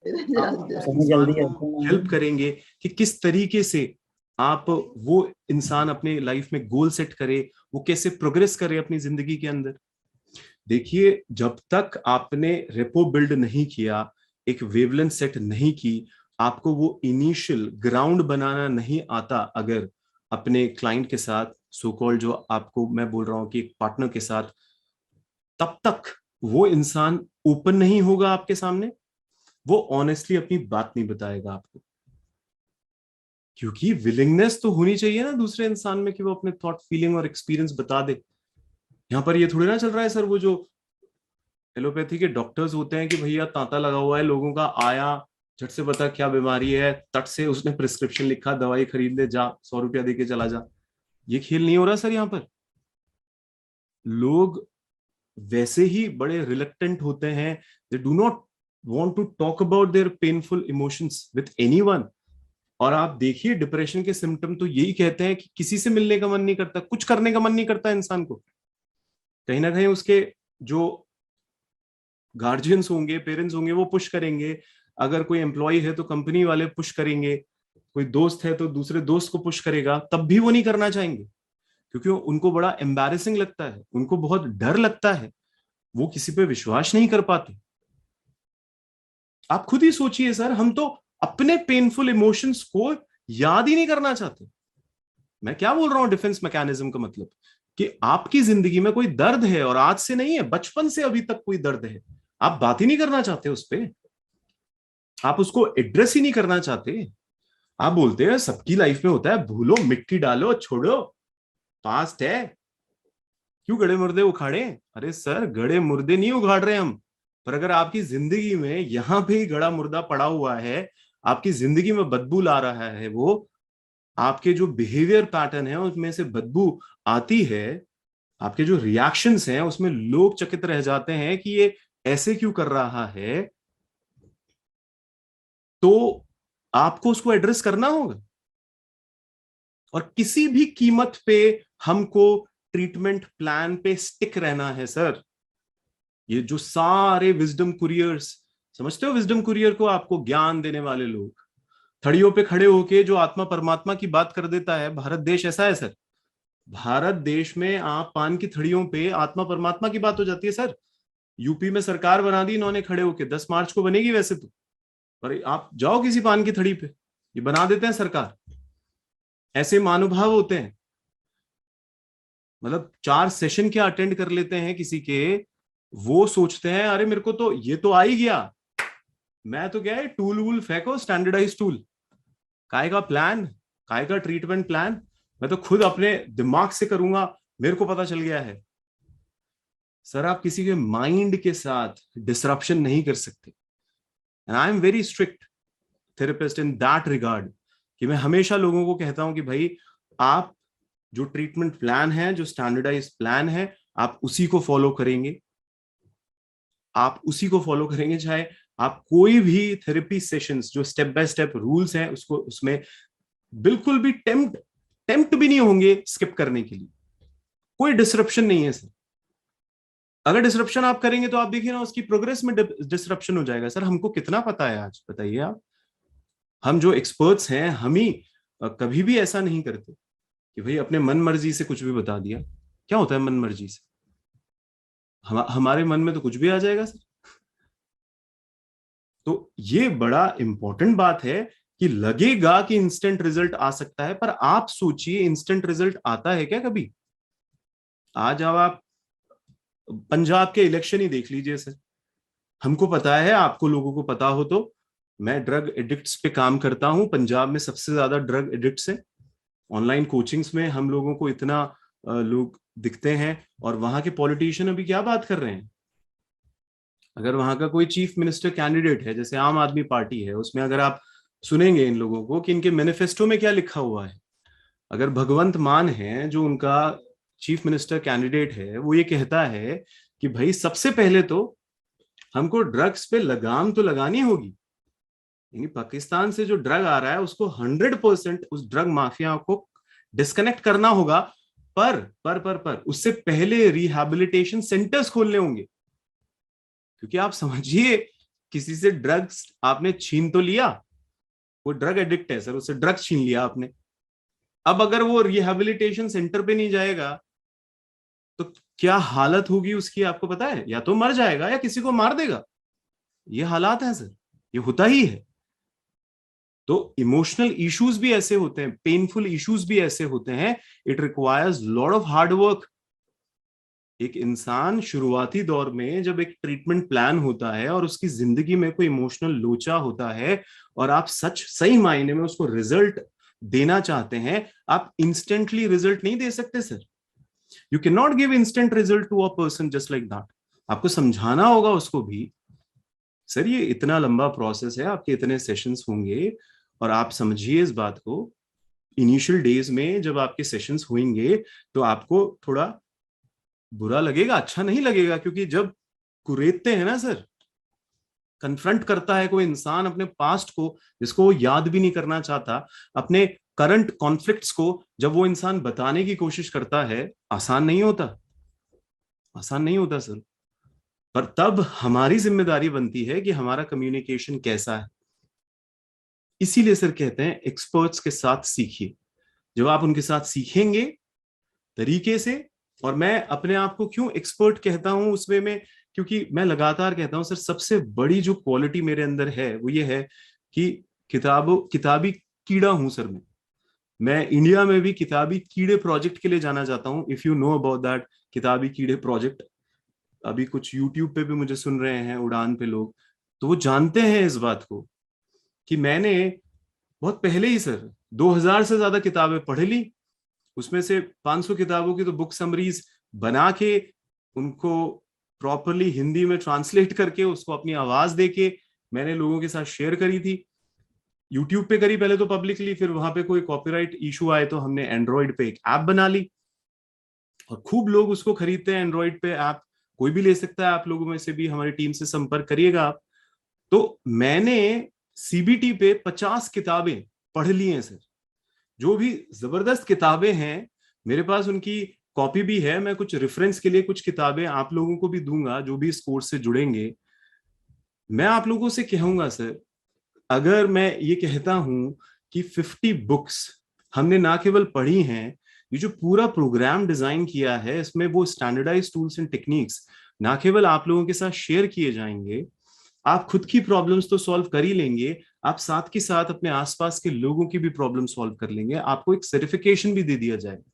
आप उस इंसान को हेल्प करेंगे कि किस तरीके से आप वो इंसान अपने लाइफ में गोल सेट करे, वो कैसे प्रोग्रेस करे अपनी जिंदगी के अंदर। देखिए, जब तक आपने रेपो बिल्ड नहीं किया, एक वेवलेंथ सेट नहीं की, आपको वो इनिशियल ग्राउंड बनाना नहीं आता अगर अपने क्लाइंट के साथ, सो कॉल्ड जो आपको मैं बोल रहा हूं कि एक पार्टनर के साथ, तब तक वो इंसान ओपन नहीं होगा आपके सामने, वो ऑनेस्टली अपनी बात नहीं बताएगा आपको। क्योंकि विलिंगनेस तो होनी चाहिए ना दूसरे इंसान में कि वो अपने थॉट, फीलिंग और एक्सपीरियंस बता दे। यहां पर ये थोड़ी ना चल रहा है सर, वो जो एलोपैथी के डॉक्टर्स होते हैं कि भैया तांता लगा हुआ है लोगों का, आया झट से बता क्या बीमारी है, तट से उसने प्रिस्क्रिप्शन लिखा, दवाई खरीद ले, जा 100 रुपया दे के चला जा। ये खेल नहीं हो रहा सर यहाँ पर। लोग वैसे ही बड़े रिलक्टेंट होते हैं, they do not want to talk about their painful emotions with anyone. और आप देखिए डिप्रेशन के सिम्टम तो यही कहते हैं कि किसी से मिलने का मन नहीं करता, कुछ करने का मन नहीं करता इंसान को। कहीं ना कहीं उसके जो गार्जियंस होंगे, पेरेंट्स होंगे, वो पुश करेंगे। अगर कोई एम्प्लॉय है तो कंपनी वाले पुश करेंगे, कोई दोस्त है तो दूसरे दोस्त को पुश करेगा, तब भी वो नहीं करना चाहेंगे क्योंकि उनको बड़ा एम्बैरेसिंग लगता है, उनको बहुत डर लगता है, वो किसी पे विश्वास नहीं कर पाते। आप खुद ही सोचिए सर, हम तो अपने पेनफुल इमोशंस को याद ही नहीं करना चाहते। मैं क्या बोल रहा हूं डिफेंस मैकेनिज्म का मतलब कि आपकी जिंदगी में कोई दर्द है और आज से नहीं है, बचपन से अभी तक कोई दर्द है, आप बात ही नहीं करना चाहते उस पे, आप उसको एड्रेस ही नहीं करना चाहते। आप बोलते हैं सबकी लाइफ में होता है, भूलो, मिट्टी डालो, छोड़ो, पास्ट है, क्यों गड़े मुर्दे उखाड़े। अरे सर, गड़े मुर्दे नहीं उखाड़ रहे हम, पर अगर आपकी जिंदगी में यहां पे ही गड़ा मुर्दा पड़ा हुआ है, आपकी जिंदगी में बदबू ला रहा है, वो आपके जो बिहेवियर पैटर्न है उसमें से बदबू आती है, आपके जो रिएक्शंस हैं उसमें लोग चकित रह जाते हैं कि ये ऐसे क्यों कर रहा है, तो आपको उसको एड्रेस करना होगा। और किसी भी कीमत पे हमको ट्रीटमेंट प्लान पे स्टिक रहना है सर। ये जो सारे विजडम कुरियर्स, समझते हो विजडम कुरियर को, आपको ज्ञान देने वाले लोग, थड़ियों पे खड़े होके जो आत्मा परमात्मा की बात कर देता है, भारत देश ऐसा है सर। भारत देश में आप पान की थड़ियों पे आत्मा परमात्मा की बात हो जाती है सर। यूपी में सरकार बना दी इन्होंने खड़े होके, 10 मार्च को बनेगी वैसे तो, पर आप जाओ किसी पान की थड़ी पे, ये बना देते हैं सरकार। ऐसे महानुभाव होते हैं, मतलब 4 सेशन क्या अटेंड कर लेते हैं किसी के, वो सोचते हैं अरे मेरे को तो ये तो आ ही गया, मैं तो क्या है, टूल वूल फेंको, स्टैंडर्डाइज टूल, काय का प्लान, काय का ट्रीटमेंट प्लान, मैं तो खुद अपने दिमाग से करूंगा, मेरे को पता चल गया है। सर, आप किसी के माइंड के साथ डिसरप्शन नहीं कर सकते, and I am very strict. Therapist in that regard कि मैं हमेशा लोगों को कहता हूं कि भाई आप जो ट्रीटमेंट प्लान है, जो स्टैंडर्डाइज प्लान है, आप उसी को फॉलो करेंगे। आप उसी को फॉलो करेंगे, चाहे आप कोई भी थेरेपी सेशंस जो स्टेप बाय स्टेप रूल्स हैं उसको, उसमें बिल्कुल भी टेम्प्ट भी नहीं होंगे स्किप करने के लिए। कोई डिसरप्शन नहीं है सर। अगर डिसरप्शन आप करेंगे तो आप देखिए ना, उसकी प्रोग्रेस में डिसरप्शन हो जाएगा। सर हमको कितना पता है आज, बताइए आप। हम जो एक्सपर्ट्स हैं, हम ही कभी भी ऐसा नहीं करते कि भाई अपने मन मर्जी से कुछ भी बता दिया। क्या होता है मन मर्जी से? हमारे मन में तो कुछ भी आ जाएगा सर। तो ये बड़ा इंपॉर्टेंट बात है कि लगेगा कि इंस्टेंट रिजल्ट आ सकता है, पर आप सोचिए इंस्टेंट रिजल्ट आता है क्या कभी? आज अब आप पंजाब के इलेक्शन ही देख लीजिए सर। हमको पता है, आपको लोगों को पता हो तो, मैं ड्रग एडिक्ट्स पे काम करता हूं। पंजाब में सबसे ज्यादा ड्रग एडिक्ट्स है। ऑनलाइन कोचिंग्स में हम लोगों को इतना लोग दिखते हैं, और वहां के पॉलिटिशियन अभी क्या बात कर रहे हैं। अगर वहां का कोई चीफ मिनिस्टर कैंडिडेट है, जैसे आम आदमी पार्टी है, उसमें अगर आप सुनेंगे इन लोगों को कि इनके मैनिफेस्टो में क्या लिखा हुआ है। अगर भगवंत मान है जो उनका चीफ मिनिस्टर कैंडिडेट है, वो ये कहता है कि भाई सबसे पहले तो हमको ड्रग्स पे लगाम तो लगानी होगी, यानी पाकिस्तान से जो ड्रग आ रहा है उसको 100% उस ड्रग माफिया को डिस्कनेक्ट करना होगा। पर उससे पहले रिहैबिलिटेशन सेंटर्स खोलने होंगे। क्योंकि आप समझिए, किसी से ड्रग्स आपने छीन तो लिया, वो ड्रग एडिक्ट है सर, उससे ड्रग्स छीन लिया आपने। अब अगर वो रिहैबिलिटेशन सेंटर पे नहीं जाएगा तो क्या हालत होगी उसकी, आपको पता है? या तो मर जाएगा या किसी को मार देगा। ये हालात हैं सर, ये होता ही है। तो इमोशनल इश्यूज भी ऐसे होते हैं, पेनफुल इश्यूज भी ऐसे होते हैं। It requires lot of hard work. एक इंसान शुरुआती दौर में जब एक ट्रीटमेंट प्लान होता है और उसकी जिंदगी में कोई इमोशनल लोचा होता है, और आप सच सही मायने में उसको रिजल्ट देना चाहते हैं, आप इंस्टेंटली रिजल्ट नहीं दे सकते sir. You can not give instant result to a person just like that. आपको समझाना होगा उसको भी, सर ये इतना लंबा प्रोसेस है, आपके इतने सेशंस होंगे। और आप समझिए इस बात को, इनिशियल डेज में जब आपके सेशंस होंगे तो आपको थोड़ा बुरा लगेगा, अच्छा नहीं लगेगा। क्योंकि जब कुरेदते हैं ना सर, कन्फ्रंट करता है कोई इंसान अपने पास्ट को, जिसको वो याद भी नहीं करना चाहता, अपने करंट कॉन्फ्लिक्ट्स को जब वो इंसान बताने की कोशिश करता है, आसान नहीं होता, आसान नहीं होता सर। पर तब हमारी जिम्मेदारी बनती है कि हमारा कम्युनिकेशन कैसा है। इसीलिए सर कहते हैं एक्सपर्ट्स के साथ सीखिए। जब आप उनके साथ सीखेंगे तरीके से, और मैं अपने आप को क्यों एक्सपर्ट कहता हूं उसमें में, क्योंकि मैं लगातार कहता हूं सर, सबसे बड़ी जो क्वालिटी मेरे अंदर है वो ये है कि किताबी कीड़ा हूं सर मैं इंडिया में भी किताबी कीड़े प्रोजेक्ट के लिए जाना चाहता हूं। If you know about that किताबी कीड़े प्रोजेक्ट, अभी कुछ यूट्यूब पे भी मुझे सुन रहे हैं, उड़ान पे लोग, तो वो जानते हैं इस बात को कि मैंने बहुत पहले ही सर 2000 से ज्यादा किताबें पढ़ ली। उसमें से 500 किताबों की तो बुक समरीज बना के, उनको प्रॉपरली हिंदी में ट्रांसलेट करके, उसको अपनी आवाज देके मैंने लोगों के साथ शेयर करी थी। यूट्यूब पे करी पहले तो पब्लिकली, फिर वहां पे कोई कॉपीराइट इशू आए तो हमने एंड्रॉइड पे एक ऐप बना ली, और खूब लोग उसको खरीदते हैं एंड्रॉइड पे ऐप। कोई भी ले सकता है, आप लोगों में से भी हमारी टीम से संपर्क करिएगा आप। तो मैंने सीबीटी पे 50 किताबें पढ़ ली हैं सर। जो भी जबरदस्त किताबें हैं मेरे पास, उनकी कॉपी भी है। मैं कुछ रेफरेंस के लिए कुछ किताबें आप लोगों को भी दूंगा जो भी इस कोर्स से जुड़ेंगे। मैं आप लोगों से कहूंगा सर, अगर मैं ये कहता हूं कि 50 बुक्स हमने ना केवल पढ़ी हैं, ये जो पूरा प्रोग्राम डिजाइन किया है इसमें वो स्टैंडर्डाइज टूल्स एंड टेक्निक्स ना केवल आप लोगों के साथ शेयर किए जाएंगे, आप खुद की प्रॉब्लम्स तो सॉल्व कर ही लेंगे, आप साथ के साथ अपने आसपास के लोगों की भी प्रॉब्लम सॉल्व कर लेंगे। आपको एक सर्टिफिकेशन भी दे दिया जाएगा।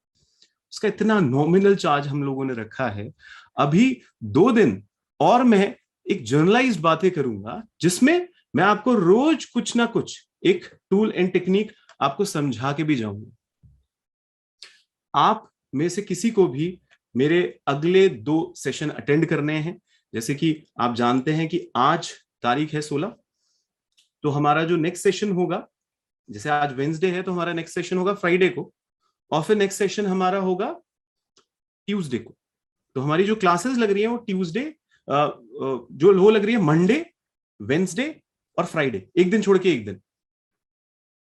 उसका इतना नॉमिनल चार्ज हम लोगों ने रखा है। अभी 2 दिन और मैं एक जर्नलाइज्ड बातें करूंगा, जिसमें मैं आपको रोज कुछ ना कुछ एक टूल एंड टेक्निक आपको समझा के भी जाऊंगा। आप में से किसी को भी मेरे अगले 2 सेशन अटेंड करने हैं। जैसे कि आप जानते हैं कि आज तारीख है 16, तो हमारा जो नेक्स्ट सेशन होगा, जैसे आज वेंसडे है तो हमारा नेक्स्ट सेशन होगा फ्राइडे को, और फिर नेक्स्ट सेशन हमारा होगा ट्यूसडे को। तो हमारी जो क्लासेस लग रही है वो ट्यूसडे, जो वो लग रही है मंडे, वेंसडे और फ्राइडे, एक दिन छोड़ के एक दिन।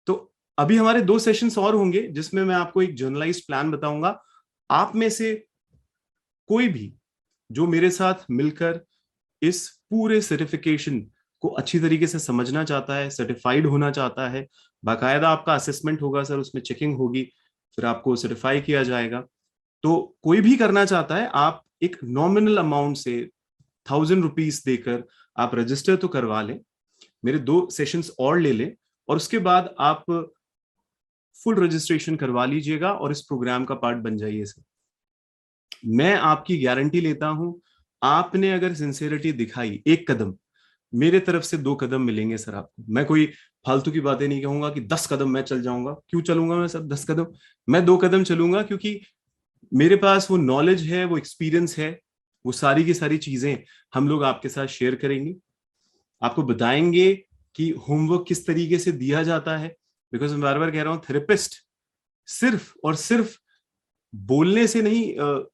तो अभी हमारे 2 सेशंस और होंगे जिसमें मैं आपको एक जर्नलाइज्ड प्लान बताऊंगा। आप में से कोई भी जो मेरे साथ मिलकर इस पूरे सर्टिफिकेशन को अच्छी तरीके से समझना चाहता है, सर्टिफाइड होना चाहता है, बाकायदा आपका असेसमेंट होगा सर, उसमें चेकिंग होगी, फिर आपको सर्टिफाई किया जाएगा। तो कोई भी करना चाहता है, आप एक नॉमिनल अमाउंट से 1000 रुपीज देकर आप रजिस्टर तो करवा लें, मेरे 2 सेशंस और ले लें, और उसके बाद आप फुल रजिस्ट्रेशन करवा लीजिएगा और इस प्रोग्राम का पार्ट बन जाइए सर। मैं आपकी गारंटी लेता हूं, आपने अगर सिंसियरिटी दिखाई, एक कदम, मेरे तरफ से 2 कदम मिलेंगे सर आपको। मैं कोई फालतू की बातें नहीं कहूंगा कि 10 कदम मैं चल जाऊंगा। क्यों चलूंगा मैं सर 10 कदम? मैं 2 कदम चलूंगा क्योंकि मेरे पास वो नॉलेज है, वो एक्सपीरियंस है, वो सारी की सारी चीजें हम लोग आपके साथ शेयर करेंगे, आपको बताएंगे कि होमवर्क किस तरीके से दिया जाता है। बिकॉज मैं बार बार कह रहा हूं, थेरेपिस्ट सिर्फ और सिर्फ बोलने से नहीं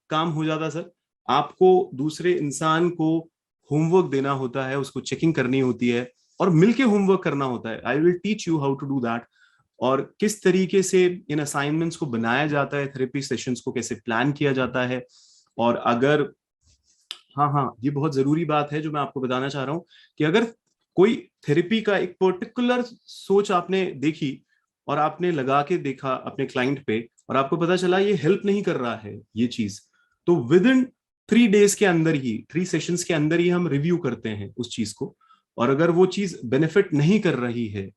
काम हो जाता सर। आपको दूसरे इंसान को होमवर्क देना होता है, उसको चेकिंग करनी होती है और मिलके होमवर्क करना होता है। I will teach you how to do that, और किस तरीके से इन असाइनमेंट्स को बनाया जाता है, थेरेपी सेशंस को कैसे प्लान किया जाता है। और अगर, हाँ हाँ, ये बहुत जरूरी बात है जो मैं आपको बताना चाह रहा हूं, कि अगर कोई थेरेपी का एक पर्टिकुलर सोच आपने देखी और आपने लगा के देखा अपने क्लाइंट पे और आपको पता चला ये हेल्प नहीं कर रहा है ये चीज, तो विद इन 3 डेज के अंदर ही, 3 सेशंस के अंदर ही हम रिव्यू करते हैं उस चीज को। और अगर वो चीज बेनिफिट नहीं कर रही है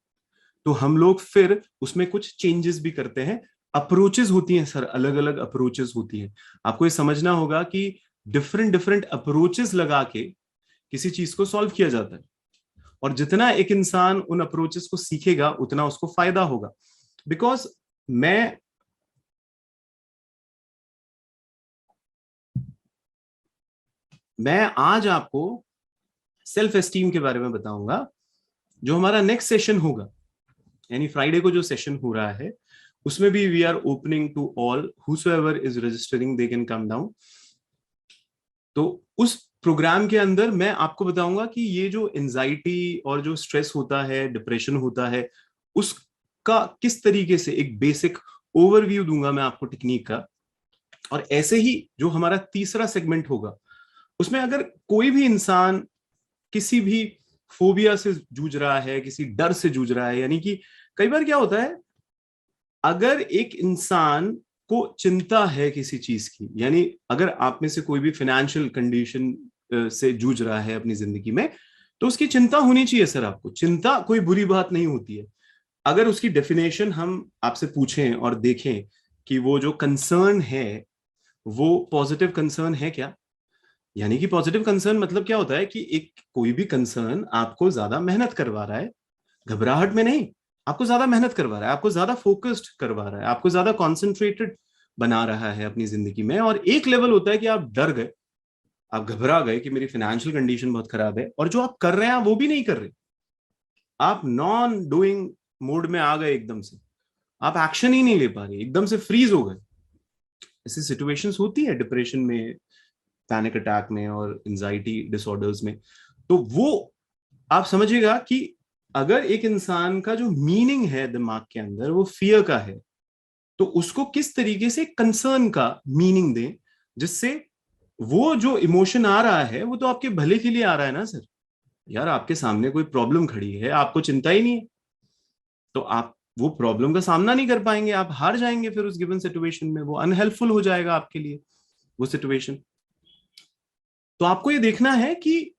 तो हम लोग फिर उसमें कुछ चेंजेस भी करते हैं। अप्रोचेस होती हैं सर, अलग अलग अप्रोचेस होती हैं। आपको ये समझना होगा कि डिफरेंट डिफरेंट अप्रोचेस लगा के किसी चीज को सॉल्व किया जाता है, और जितना एक इंसान उन अप्रोचेस को सीखेगा उतना उसको फायदा होगा। बिकॉज मैं आज आपको सेल्फ एस्टीम के बारे में बताऊंगा। जो हमारा नेक्स्ट सेशन होगा, यानी फ्राइडे को जो सेशन हो रहा है, उसमें भी we are opening to all, whosoever is registering they can come down. तो उस प्रोग्राम के अंदर मैं आपको बताऊंगा कि ये जो एंजाइटी और जो स्ट्रेस होता है, डिप्रेशन होता है, उसका किस तरीके से एक बेसिक ओवरव्यू दूंगा मैं आपको टेक्निक का। और ऐसे ही जो हमारा तीसरा सेगमेंट होगा, उसमें अगर कोई भी इंसान किसी भी फोबिया से जूझ रहा है, किसी डर से जूझ रहा है, यानी कि कई बार क्या होता है, अगर एक इंसान को चिंता है किसी चीज की, यानी अगर आप में से कोई भी फाइनेंशियल कंडीशन से जूझ रहा है अपनी जिंदगी में, तो उसकी चिंता होनी चाहिए सर। आपको चिंता कोई बुरी बात नहीं होती है। अगर उसकी डेफिनेशन हम आपसे पूछें और देखें कि वो जो कंसर्न है वो पॉजिटिव कंसर्न है क्या, यानी कि पॉजिटिव कंसर्न मतलब क्या होता है कि एक कोई भी कंसर्न आपको ज्यादा मेहनत करवा रहा है, घबराहट में नहीं, आपको ज्यादा मेहनत करवा रहा है, आपको ज्यादा फोकस्ड करवा रहा है, आपको ज्यादा कॉन्सेंट्रेटेड बना रहा है अपनी जिंदगी में। और एक लेवल होता है कि आप डर गए, आप घबरा गए कि मेरी फाइनेंशियल कंडीशन बहुत खराब है, और जो आप कर रहे हैं आप वो भी नहीं कर रहे, आप नॉन डूइंग मोड में आ गए एकदम से, आप एक्शन ही नहीं ले पा रहे, एकदम से फ्रीज हो गए। ऐसी सिचुएशंस होती है डिप्रेशन में, पैनिक अटैक में और एंजाइटी डिसऑर्डर्स में। तो वो आप समझिएगा कि अगर एक इंसान का जो मीनिंग है दिमाग के अंदर वो फियर का है, तो उसको किस तरीके से कंसर्न का मीनिंग दें, जिससे वो जो इमोशन आ रहा है वो तो आपके भले के लिए आ रहा है ना सर। यार आपके सामने कोई प्रॉब्लम खड़ी है, आपको चिंता ही नहीं है, तो आप वो प्रॉब्लम का सामना नहीं कर पाएंगे, आप हार जाएंगे फिर उस गिवन सिचुएशन में, वो अनहेल्पफुल हो जाएगा आपके लिए वो सिचुएशन। तो आपको ये देखना है कि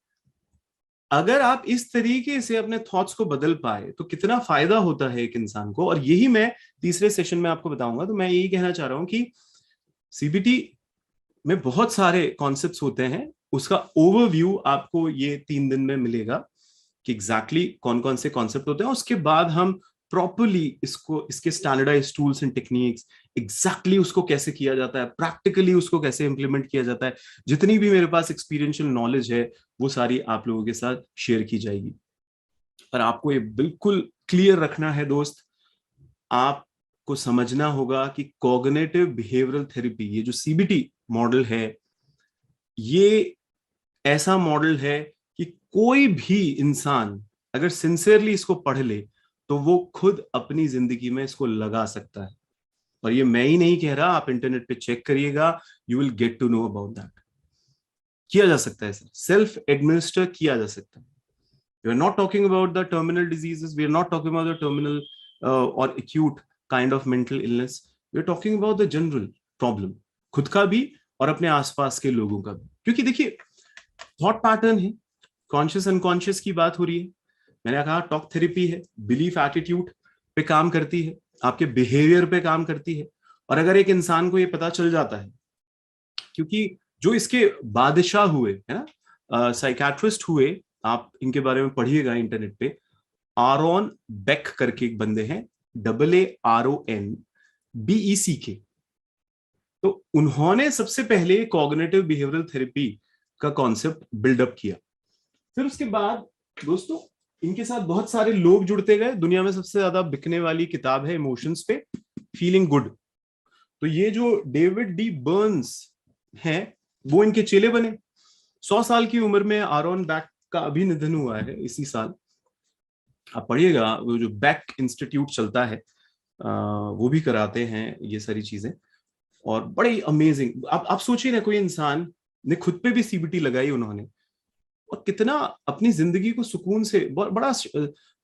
अगर आप इस तरीके से अपने थॉट्स को बदल पाए तो कितना फायदा होता है एक इंसान को। और यही मैं तीसरे सेशन में आपको बताऊंगा। तो मैं यही कहना चाह रहा हूं कि सीबीटी में बहुत सारे कॉन्सेप्ट्स होते हैं, उसका ओवरव्यू आपको ये 3 दिन में मिलेगा कि एग्जैक्टली कौन कौन से कॉन्सेप्ट होते हैं। उसके बाद हम प्रॉपरली इसको, इसके standardise tools and techniques, exactly उसको कैसे किया जाता है, प्रैक्टिकली उसको कैसे इंप्लीमेंट किया जाता है, जितनी भी मेरे पास एक्सपीरियंशियल नॉलेज है वो सारी आप लोगों के साथ शेयर की जाएगी। पर आपको ये बिल्कुल क्लियर रखना है दोस्त, आपको समझना होगा कि कॉग्निटिव बिहेवियरल थेरेपी, ये जो सीबीटी मॉडल है, ये ऐसा मॉडल है कि कोई भी इंसान अगर सिंसियरली इसको पढ़ ले तो वो खुद अपनी जिंदगी में इसको लगा सकता है। और ये मैं ही नहीं कह रहा, आप इंटरनेट पे चेक करिएगा, you will get to know about that. किया जा सकता है सर, सेल्फ एडमिनिस्टर किया जा सकता है। We are not talking about the terminal diseases, we are not talking about the terminal और acute kind of mental illness, we are talking about the general problem, खुद का भी और अपने आसपास के लोगों का भी। क्योंकि देखिए, थॉट पैटर्न है, कॉन्शियस अनकॉन्शियस की बात हो रही है। मैंने कहा टॉक थेरेपी है, बिलीफ एटीट्यूड पे काम करती है, आपके बिहेवियर पे काम करती है। और अगर एक इंसान को ये पता चल जाता है, क्योंकि जो इसके बादशाह हुए है ना, साइकेट्रिस्ट हुए, आप इनके बारे में पढ़िएगा इंटरनेट पे, आरोन बेक करके एक बंदे हैं, AARON BECK। तो उन्होंने सबसे पहले कॉग्निटिव बिहेवियरल थेरेपी का कॉन्सेप्ट बिल्डअप किया। फिर उसके बाद दोस्तों इनके साथ बहुत सारे लोग जुड़ते गए। दुनिया में सबसे ज्यादा बिकने वाली किताब है इमोशंस पे, फीलिंग गुड। तो ये जो डेविड डी बर्न्स हैं, वो इनके चेले बने। 100 साल की उम्र में आरोन बेक का अभी निधन हुआ है इसी साल। आप पढ़िएगा, वो जो बेक इंस्टीट्यूट चलता है, वो भी कराते हैं ये सारी चीजें। और बड़ी अमेजिंग, आप सोचिए ना, कोई इंसान ने खुद पे भी सीबीटी लगाई उन्होंने, और कितना अपनी जिंदगी को सुकून से, बड़ा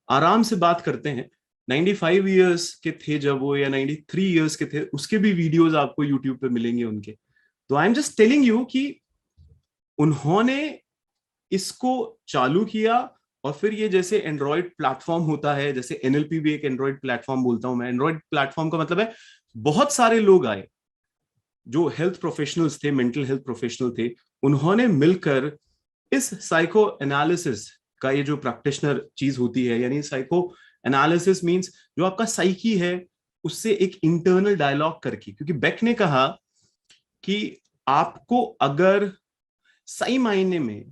आराम से बात करते हैं। 95 इयर्स के थे जब वो, या 93 इयर्स के थे, उसके भी वीडियोस आपको यूट्यूब पे मिलेंगे उनके। तो I am just telling you कि उन्होंने इसको चालू किया। और फिर ये जैसे एंड्रॉइड प्लेटफॉर्म होता है, जैसे एनएलपी भी एक एंड्रॉइड प्लेटफॉर्म बोलता हूं मैं। एंड्रॉइड प्लेटफॉर्म का मतलब है बहुत सारे लोग आए जो हेल्थ प्रोफेशनल्स थे, मेंटल हेल्थ प्रोफेशनल थे, उन्होंने मिलकर इस साइको एनालिसिस का, ये जो प्रैक्टिशनर चीज होती है, यानी साइको एनालिसिस मींस जो आपका साइकी है उससे एक इंटरनल डायलॉग करके। क्योंकि बेक ने कहा कि आपको अगर सही मायने में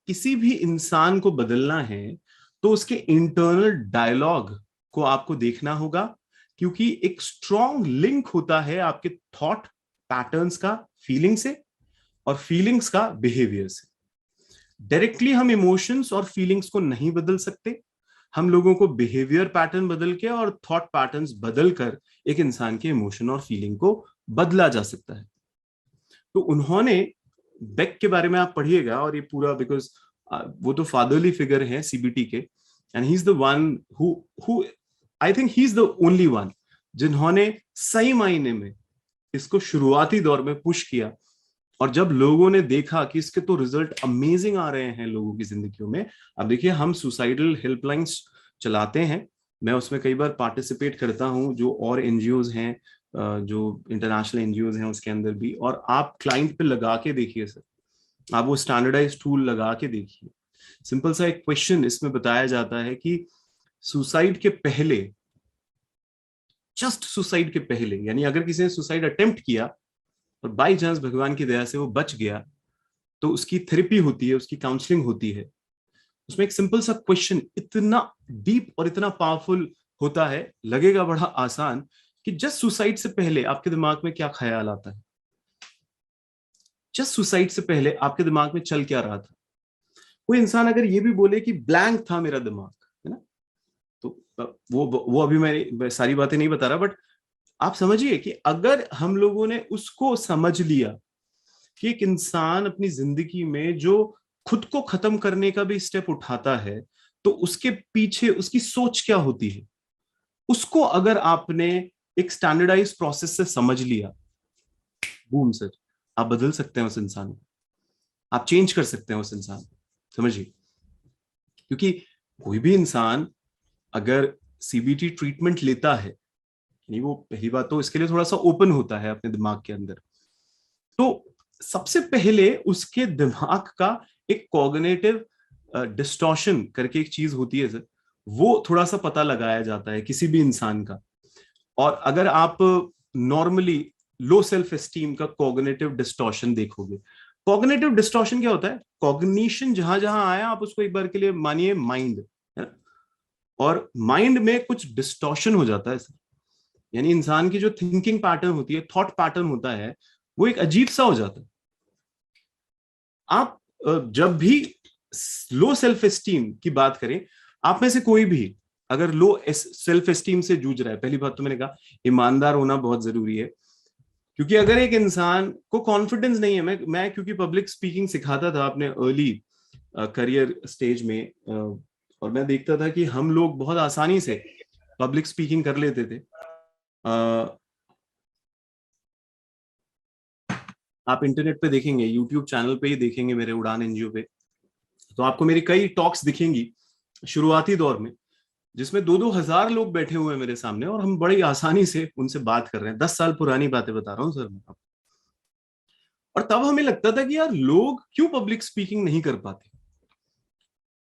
किसी भी इंसान को बदलना है तो उसके इंटरनल डायलॉग को आपको देखना होगा, क्योंकि एक स्ट्रॉन्ग लिंक होता है आपके थॉट पैटर्न्स का फीलिंग से, और फीलिंग्स का बिहेवियर से। डायरेक्टली हम इमोशंस और फीलिंग्स को नहीं बदल सकते, हम लोगों को बिहेवियर पैटर्न बदल के और थॉट पैटर्न्स बदल कर एक इंसान के इमोशन और फीलिंग को बदला जा सकता है। तो उन्होंने, बेक के बारे में आप पढ़िएगा, और ये पूरा, बिकॉज वो तो फादरली फिगर हैं सीबीटी के, and he is the one who I think he is the only one जिन्होंने सही मायने में इसको शुरुआती दौर में पुश किया। और जब लोगों ने देखा कि इसके तो रिजल्ट अमेजिंग आ रहे हैं लोगों की जिंदगियों में। अब देखिए, हम सुसाइडल हेल्पलाइंस चलाते हैं, मैं उसमें कई बार पार्टिसिपेट करता हूं, जो और एनजीओज हैं, जो इंटरनेशनल एनजीओज हैं उसके अंदर भी। और आप क्लाइंट पे लगा के देखिए सर, आप वो स्टैंडर्डाइज टूल लगा के देखिए। सिंपल सा एक क्वेश्चन इसमें बताया जाता है कि सुसाइड के पहले, जस्ट सुसाइड के पहले, यानी अगर किसी ने सुसाइड अटेम्प्ट किया और बाई चांस भगवान की दया से वो बच गया, तो उसकी थेरेपी होती है, उसकी काउंसलिंग होती है। उसमें एक सिंपल सा क्वेश्चन इतना डीप और इतना पावरफुल होता है, लगेगा बड़ा आसान, कि जस्ट सुसाइड से पहले आपके दिमाग में क्या ख्याल आता है, जस्ट सुसाइड से पहले आपके दिमाग में चल क्या रहा था। कोई इंसान अगर ये भी बोले कि ब्लैंक था मेरा दिमाग, है ना, तो वो अभी मैं सारी बातें नहीं बता रहा, बट आप समझिए कि अगर हम लोगों ने उसको समझ लिया कि एक इंसान अपनी जिंदगी में जो खुद को खत्म करने का भी स्टेप उठाता है, तो उसके पीछे उसकी सोच क्या होती है, उसको अगर आपने एक स्टैंडर्डाइज प्रोसेस से समझ लिया, बूम सर, आप बदल सकते हैं उस इंसान को, आप चेंज कर सकते हैं उस इंसान को। समझिए, क्योंकि कोई भी इंसान अगर सीबीटी ट्रीटमेंट लेता है, यानी वो पहली बात तो इसके लिए थोड़ा सा ओपन होता है अपने दिमाग के अंदर, तो सबसे पहले उसके दिमाग का एक कॉग्निटिव डिस्टॉर्शन करके एक चीज होती है सर, वो थोड़ा सा पता लगाया जाता है किसी भी इंसान का। और अगर आप नॉर्मली लो सेल्फ एस्टीम का कॉग्निटिव डिस्टॉर्शन देखोगे, कॉग्निटिव डिस्टॉर्शन क्या होता है, कॉग्निशन जहां जहां आया आप उसको एक बार के लिए मानिए माइंड, है ना, और माइंड में कुछ डिस्टॉर्शन हो जाता है सर। यानी इंसान की जो थिंकिंग पैटर्न होती है, थॉट पैटर्न होता है, वो एक अजीब सा हो जाता है। आप जब भी लो सेल्फ एस्टीम की बात करें, आप में से कोई भी अगर लो सेल्फ एस्टीम से जूझ रहा है, पहली बात तो मैंने कहा ईमानदार होना बहुत जरूरी है। क्योंकि अगर एक इंसान को कॉन्फिडेंस नहीं है, मैं क्योंकि पब्लिक स्पीकिंग सिखाता था अपने अर्ली करियर स्टेज में, और मैं देखता था कि हम लोग बहुत आसानी से पब्लिक स्पीकिंग कर लेते थे। आप इंटरनेट पे देखेंगे, यूट्यूब चैनल पे ही देखेंगे मेरे उड़ान एनजीओ पे, तो आपको मेरी कई टॉक्स दिखेंगी शुरुआती दौर में, जिसमें 2-2 हजार लोग बैठे हुए हैं मेरे सामने और हम बड़ी आसानी से उनसे बात कर रहे हैं। 10 साल पुरानी बातें बता रहा हूँ सर मैं। और तब हमें लगता था कि यार लोग क्यों पब्लिक स्पीकिंग नहीं कर पाते,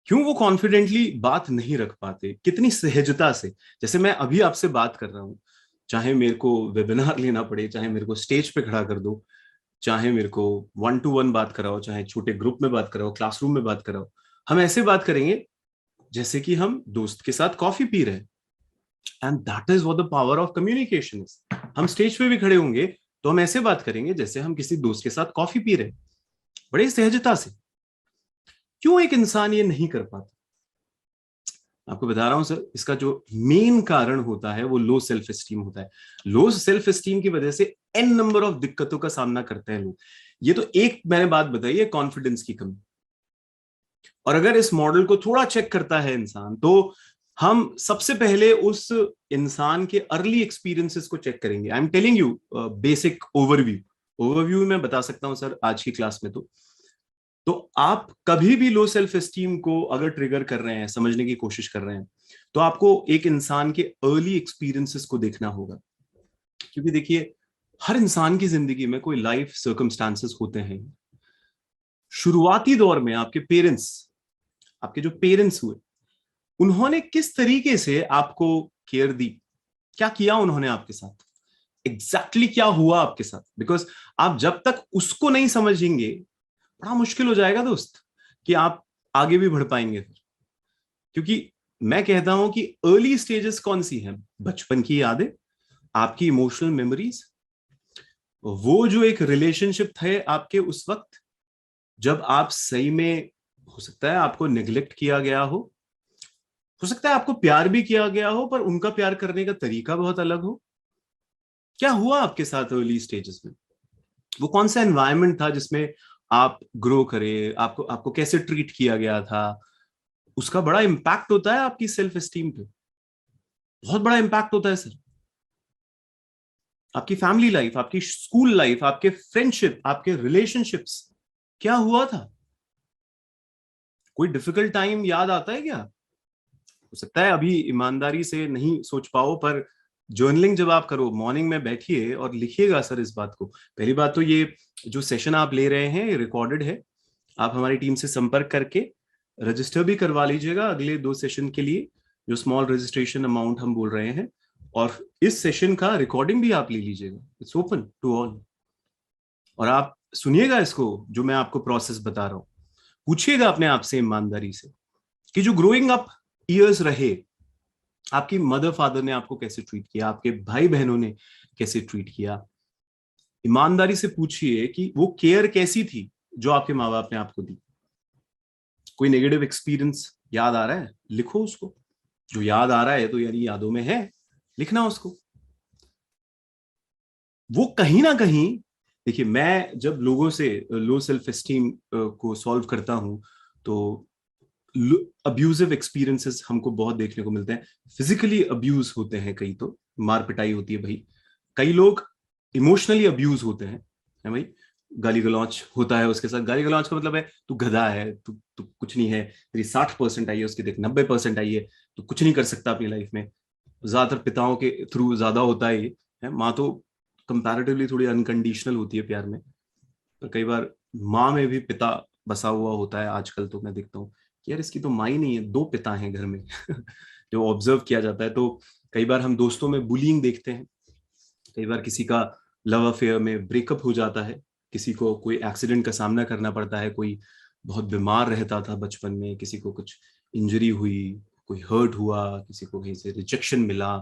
क्यों वो कॉन्फिडेंटली बात नहीं रख पाते, कितनी सहजता से। जैसे मैं अभी आपसे बात कर रहा हूं, चाहे मेरे को वेबिनार लेना पड़े, चाहे मेरे को स्टेज पे खड़ा कर दो, चाहे मेरे को 1-to-1 बात कराओ, चाहे छोटे ग्रुप में बात कराओ, क्लासरूम में बात कराओ, हम ऐसे बात करेंगे जैसे कि हम दोस्त के साथ कॉफी पी रहे हैं। And that is what the power of communication is. हम स्टेज पे भी खड़े होंगे तो हम ऐसे बात करेंगे जैसे हम किसी दोस्त के साथ कॉफी पी रहे हैं, बड़े सहजता से। क्यों एक इंसान ये नहीं कर पाता? आपको बता रहा हूं सर, इसका जो मेन कारण होता है वो लो सेल्फ एस्टीम होता है। लो सेल्फ एस्टीम की वजह से एन नंबर ऑफ दिक्कतों का सामना करते हैं लोग। ये तो एक मैंने बात बताई है, कॉन्फिडेंस की कमी। और अगर इस मॉडल को थोड़ा चेक करता है इंसान, तो हम सबसे पहले उस इंसान के अर्ली एक्सपीरियंसेस को चेक करेंगे। I am telling you basic overview. Overview में बता सकता हूं सर आज की क्लास में। तो आप कभी भी लो सेल्फ एस्टीम को अगर ट्रिगर कर रहे हैं, समझने की कोशिश कर रहे हैं, तो आपको एक इंसान के अर्ली एक्सपीरियंसेस को देखना होगा। क्योंकि देखिए, हर इंसान की जिंदगी में कोई लाइफ सर्कमस्टांसेस होते हैं। शुरुआती दौर में आपके पेरेंट्स, आपके जो पेरेंट्स हुए, उन्होंने किस तरीके से आपको केयर दी, क्या किया उन्होंने आपके साथ, एग्जैक्टली क्या हुआ आपके साथ। बिकॉज आप जब तक उसको नहीं समझेंगे, बड़ा मुश्किल हो जाएगा दोस्त कि आप आगे भी बढ़ पाएंगे फिर। क्योंकि मैं कहता हूं कि अर्ली स्टेजेस कौन सी हैं? बचपन की यादें, आपकी इमोशनल मेमोरीज, वो जो एक रिलेशनशिप थे आपके उस वक्त जब आप सही में, हो सकता है आपको निग्लेक्ट किया गया हो सकता है आपको प्यार भी किया गया हो, पर उनका प्यार करने का तरीका बहुत अलग हो। क्या हुआ आपके साथ अर्ली स्टेजेस में? वो कौन सा एनवायरनमेंट था जिसमें आप ग्रो करे, आपको आपको कैसे ट्रीट किया गया था? उसका बड़ा इंपैक्ट होता है आपकी सेल्फ एस्टीम पे, बहुत बड़ा इंपैक्ट होता है सर। आपकी फैमिली लाइफ, आपकी स्कूल लाइफ, आपके फ्रेंडशिप, आपके रिलेशनशिप्स, क्या हुआ था? कोई डिफिकल्ट टाइम याद आता है क्या? हो सकता है अभी ईमानदारी से नहीं सोच पाओ, पर जर्नलिंग जब आप करो, मॉर्निंग में बैठिए और लिखिएगा सर इस बात को। पहली बात तो ये जो सेशन आप ले रहे हैं ये रिकॉर्डेड है, आप हमारी टीम से संपर्क करके रजिस्टर भी करवा लीजिएगा अगले 2 सेशन के लिए, जो स्मॉल रजिस्ट्रेशन अमाउंट हम बोल रहे हैं। और इस सेशन का रिकॉर्डिंग भी आप ले लीजिएगा, इट्स ओपन टू ऑल। और आप सुनिएगा इसको, जो मैं आपको प्रोसेस बता रहा हूं, पूछिएगा अपने आप से ईमानदारी से कि जो ग्रोइंग अप ईयर्स रहे, आपकी मदर फादर ने आपको कैसे ट्रीट किया, आपके भाई बहनों ने कैसे ट्रीट किया। ईमानदारी से पूछिए कि वो केयर कैसी थी जो आपके माँ बाप ने आपको दी। कोई नेगेटिव एक्सपीरियंस याद आ रहा है, लिखो उसको। जो याद आ रहा है तो यानी यादों में है, लिखना उसको। वो कहीं ना कहीं, देखिए, मैं जब लोगों से लो सेल्फ एस्टीम को सॉल्व करता हूं, तो अब्यूजिव एक्सपीरियंसेस हमको बहुत देखने को मिलते हैं। फिजिकली अब्यूज होते हैं कई, तो मार पिटाई होती है भाई। कई लोग इमोशनली अब्यूज होते हैं, है भाई। गाली गलौच होता है उसके साथ। गाली गलौच का मतलब है तू गधा है, तू कुछ नहीं है, तेरी 60% आई है, उसकी देख 90% आई है, तू कुछ नहीं कर सकता अपनी लाइफ में। ज्यादातर पिताओं के थ्रू ज्यादा होता है ये, है। माँ तो कंपैरेटिवली थोड़ी अनकंडीशनल होती है प्यार में, पर कई बार माँ में भी पिता बसा हुआ होता है। आजकल तो मैं देखता हूँ कि यार इसकी तो माँ ही नहीं है, 2 पिता हैं घर में जो ऑब्जर्व किया जाता है। तो कई बार हम दोस्तों में बुलिंग देखते हैं, कई बार किसी का लव अफेयर में ब्रेकअप हो जाता है, किसी को कोई एक्सीडेंट का सामना करना पड़ता है, कोई बहुत बीमार रहता था बचपन में, किसी को कुछ इंजरी हुई, कोई हर्ट हुआ, किसी को कहीं से रिजेक्शन मिला,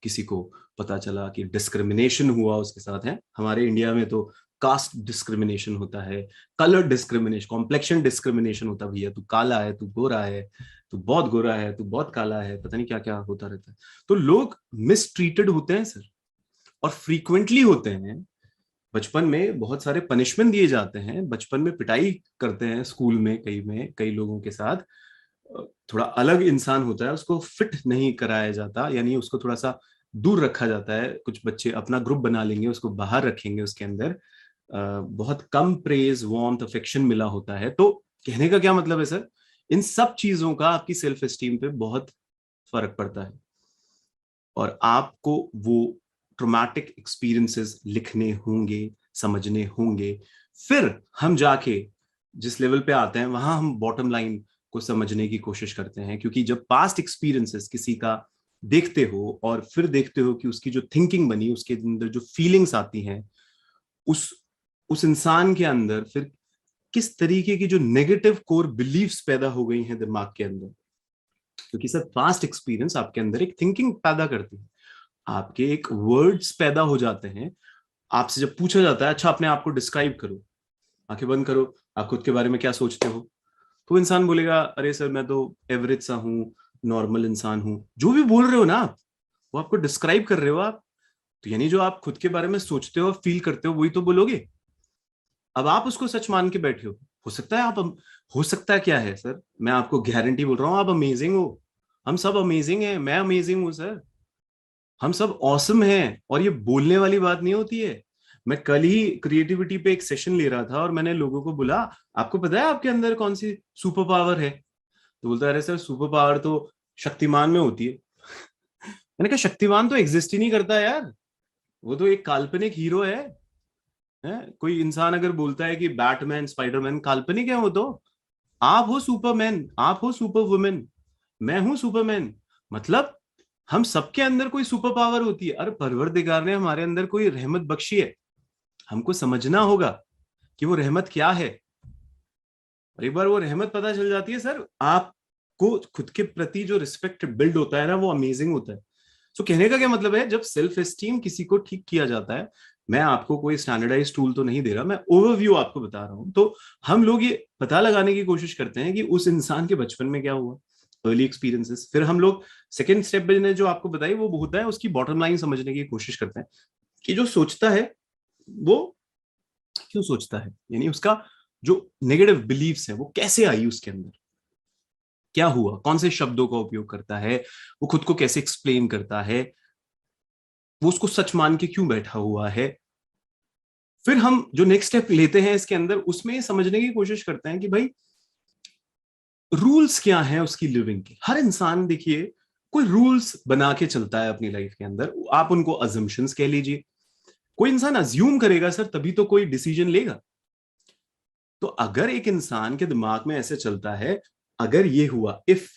किसी को पता चला कि डिस्क्रिमिनेशन हुआ उसके साथ। है हमारे इंडिया में तो कास्ट डिस्क्रिमिनेशन होता है, कलर डिस्क्रिमिनेशन, कॉम्प्लेक्शन डिस्क्रिमिनेशन होता है। भैया तू काला है, तू गोरा है, तू बहुत गोरा है, तू बहुत काला है, पता नहीं क्या क्या होता रहता है। तो लोग मिसट्रीटेड होते हैं सर, और फ्रीक्वेंटली होते हैं। बचपन में बहुत सारे पनिशमेंट दिए जाते हैं, बचपन में पिटाई करते हैं स्कूल में कई लोगों के साथ। थोड़ा अलग इंसान होता है, उसको फिट नहीं कराया जाता, यानी उसको थोड़ा सा दूर रखा जाता है। कुछ बच्चे अपना ग्रुप बना लेंगे, उसको बाहर रखेंगे, उसके अंदर बहुत कम प्रेज, वार्मथ, अफेक्शन मिला होता है। तो कहने का क्या मतलब है सर, इन सब चीजों का आपकी सेल्फ एस्टीम पे बहुत फर्क पड़ता है, और आपको वो ट्रॉमेटिक एक्सपीरियंसेस लिखने होंगे, समझने होंगे। फिर हम जाके जिस लेवल पे आते हैं वहां हम बॉटम लाइन को समझने की कोशिश करते हैं। क्योंकि जब पास्ट एक्सपीरियंसेस किसी का देखते हो और फिर देखते हो कि उसकी जो थिंकिंग बनी, उसके अंदर जो फीलिंग्स आती हैं, उस उस इंसान के अंदर फिर किस तरीके की जो नेगेटिव कोर बिलीव्स पैदा हो गई हैं दिमाग के अंदर। क्योंकि सर पास्ट एक्सपीरियंस आपके अंदर एक थिंकिंग पैदा करती है, आपके एक वर्ड्स पैदा हो जाते हैं। आपसे जब पूछा जाता है अच्छा अपने आप को डिस्क्राइब करो, आंखें बंद करो, आप खुद के बारे में क्या सोचते हो, तो इंसान बोलेगा अरे सर मैं तो एवरेज सा हूँ, नॉर्मल इंसान हूँ। जो भी बोल रहे हो ना आप, वो आपको डिस्क्राइब कर रहे हो आप। तो यानी जो आप खुद के बारे में सोचते हो, फील करते हो, वही तो बोलोगे। अब आप उसको सच मान के बैठे हो सकता है आप, हो सकता है क्या है सर, मैं आपको गारंटी बोल रहा हूँ आप अमेजिंग हो। हम सब अमेजिंग हैं, मैं अमेजिंग हूँ सर, हम सब ऑसम हैं। और ये बोलने वाली बात नहीं होती है। मैं कल ही क्रिएटिविटी पे एक सेशन ले रहा था और मैंने लोगों को बोला आपको पता है आपके अंदर कौन सी सुपर पावर है? तो बोलता है अरे सर सुपर पावर तो शक्तिमान में होती है। मैंने कहा शक्तिमान तो एग्जिस्ट ही नहीं करता यार, वो तो एक काल्पनिक हीरो है? कोई इंसान अगर बोलता है कि बैटमैन, स्पाइडरमैन काल्पनिक है, वो तो आप हो सुपरमैन, आप हो सुपर वुमेन, मैं हूं सुपरमैन। मतलब हम सबके अंदर कोई सुपर पावर होती है। अरे परवरदिगार ने हमारे अंदर कोई रहमत बख्शी है, हमको समझना होगा कि वो रहमत क्या है। और एक बार वो रहमत पता चल जाती है सर, आपको खुद के प्रति जो रिस्पेक्ट बिल्ड होता है ना, वो अमेजिंग होता है। सो कहने का क्या मतलब है, जब सेल्फ एस्टीम किसी को ठीक किया जाता है, मैं आपको कोई स्टैंडर्डाइज टूल तो नहीं दे रहा, मैं ओवरव्यू आपको बता रहा हूं। तो हम लोग ये पता लगाने की कोशिश करते हैं कि उस इंसान के बचपन में क्या हुआ, अर्ली एक्सपीरियंसेस। फिर हम लोग सेकेंड स्टेप मैंने जो आपको बताई वो होता है उसकी बॉटम लाइन समझने की कोशिश करते हैं कि जो सोचता है वो क्यों सोचता है, यानी उसका जो नेगेटिव बिलीव्स है वो कैसे आई उसके अंदर, क्या हुआ, कौन से शब्दों का उपयोग करता है, वो खुद को कैसे एक्सप्लेन करता है, वो उसको सच मान के क्यों बैठा हुआ है। फिर हम जो नेक्स्ट स्टेप लेते हैं इसके अंदर, उसमें समझने की कोशिश करते हैं कि भाई रूल्स क्या हैं उसकी लिविंग के। हर इंसान देखिए कोई रूल्स बना के चलता है अपनी लाइफ के अंदर, आप उनको अजम्पशंस कह लीजिए। कोई इंसान अज्यूम करेगा सर तभी तो कोई डिसीजन लेगा। तो अगर एक इंसान के दिमाग में ऐसे चलता है, अगर ये हुआ, इफ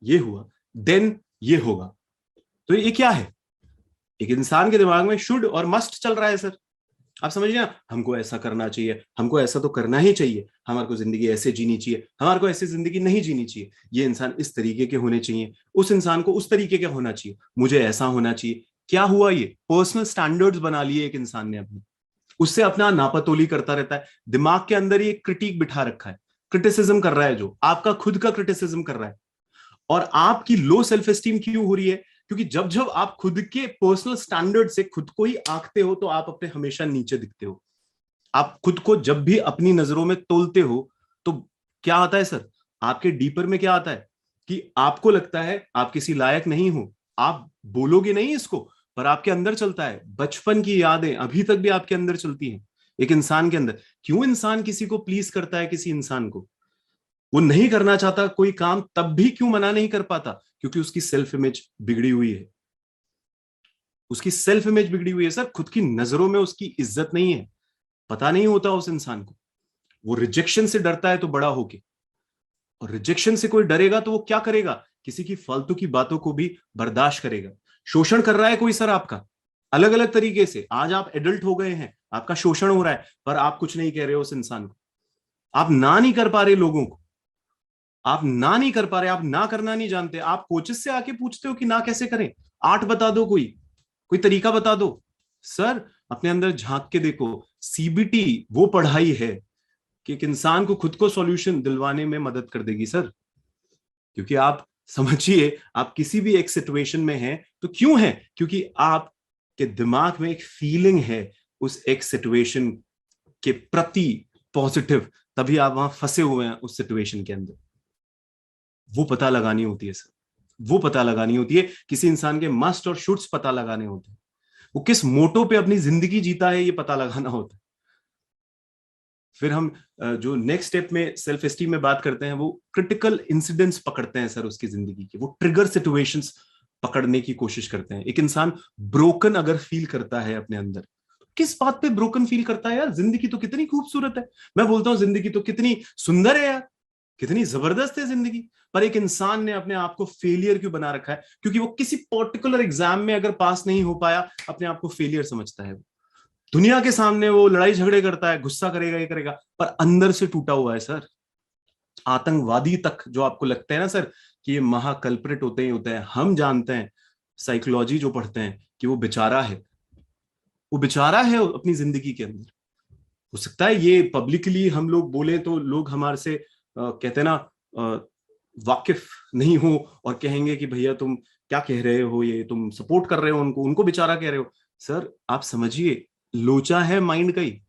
ये हुआ देन ये होगा, तो ये क्या है, एक इंसान के दिमाग में शुड और मस्ट चल रहा है सर। आप समझिए ना, हमको ऐसा करना चाहिए, हमको ऐसा तो करना ही चाहिए, हमारे को जिंदगी ऐसे जीनी चाहिए, हमारे को ऐसी जिंदगी नहीं जीनी चाहिए, ये इंसान इस तरीके के होने चाहिए, उस इंसान को उस तरीके का होना चाहिए, मुझे ऐसा होना चाहिए। क्या हुआ, ये पर्सनल स्टैंडर्ड्स बना लिए एक इंसान ने अपने, उससे अपना नापातोली करता रहता है। दिमाग के अंदर ये क्रिटिक बिठा रखा है, क्रिटिसिज्म कर रहा है, जो आपका खुद का क्रिटिसिज्म कर रहा है। और आपकी लो सेल्फ एस्टीम क्यों हो रही है? क्योंकि जब जब आप खुद के पर्सनल स्टैंडर्ड से खुद को ही आंकते हो तो आप अपने हमेशा नीचे दिखते हो। आप खुद को जब भी अपनी नजरों में तोलते हो तो क्या आता है सर, आपके डीपर में क्या आता है कि आपको लगता है आप किसी लायक नहीं हो। आप बोलोगे नहीं इसको, पर आपके अंदर चलता है। बचपन की यादें अभी तक भी आपके अंदर चलती हैं एक इंसान के अंदर। क्यों इंसान किसी को प्लीज करता है, किसी इंसान को वो नहीं करना चाहता कोई काम, तब भी क्यों मना नहीं कर पाता? क्योंकि उसकी सेल्फ इमेज बिगड़ी हुई है, उसकी सेल्फ इमेज बिगड़ी हुई है सर। खुद की नजरों में उसकी इज्जत नहीं है, पता नहीं होता उस इंसान को। वो रिजेक्शन से डरता है तो बड़ा होके, और रिजेक्शन से कोई डरेगा तो वो क्या करेगा, किसी की फालतू की बातों को भी बर्दाश्त करेगा। शोषण कर रहा है कोई सर आपका, अलग अलग तरीके से। आज आप एडल्ट हो गए हैं, आपका शोषण हो रहा है, पर आप कुछ नहीं कह रहे हो उस इंसान को, आप ना नहीं कर पा रहे लोगों को। आप ना नहीं कर पा रहे, आप ना करना नहीं जानते, आप कोचेस से आके पूछते हो कि ना कैसे करें, आर्ट बता दो, कोई कोई तरीका बता दो। सर अपने अंदर झांक के देखो, सीबीटी वो पढ़ाई है कि एक इंसान को खुद को सॉल्यूशन दिलवाने में मदद कर देगी सर। क्योंकि आप समझिए, आप किसी भी एक सिचुएशन में हैं तो क्यों है, क्योंकि आपके दिमाग में एक फीलिंग है उस एक सिचुएशन के प्रति पॉजिटिव, तभी आप वहां फंसे हुए हैं उस सिचुएशन के अंदर। वो पता लगानी होती है सर, वो पता लगानी होती है, किसी इंसान के मस्ट और शुड्स पता लगाने होते हैं, वो किस मोटो पे अपनी जिंदगी जीता है ये पता लगाना होता है। फिर हम जो नेक्स्ट स्टेप में सेल्फ एस्टीम में बात करते हैं, वो क्रिटिकल इंसिडेंट्स पकड़ते हैं सर उसकी जिंदगी के, वो ट्रिगर सिचुएशंस पकड़ने की कोशिश करते हैं। एक इंसान ब्रोकन अगर फील करता है अपने अंदर, किस बात पे ब्रोकन फील करता है यार, जिंदगी तो कितनी खूबसूरत है, मैं बोलता हूं जिंदगी तो कितनी सुंदर है यार, कितनी जबरदस्त है जिंदगी, पर एक इंसान ने अपने आप को फेलियर क्यों बना रखा है, क्योंकि वो किसी पर्टिकुलर एग्जाम में अगर पास नहीं हो पाया, अपने आप को फेलियर समझता है। दुनिया के सामने वो लड़ाई झगड़े करता है, गुस्सा करेगा, ये करेगा, पर अंदर से टूटा हुआ है सर। आतंकवादी तक जो आपको लगता है ना सर कि ये महाकल्प्रिट होते ही होते हैं, हम जानते हैं, साइकोलॉजी जो पढ़ते हैं, कि वो बेचारा है, वो बेचारा है अपनी जिंदगी के अंदर। हो सकता है ये पब्लिकली हम लोग बोले तो लोग हमारे से कहते हैं ना वाकिफ नहीं हो, और कहेंगे कि भैया तुम क्या कह रहे हो, ये तुम सपोर्ट कर रहे हो उनको, उनको बेचारा कह रहे हो। सर आप समझिए, लोचा है माइंड का ही।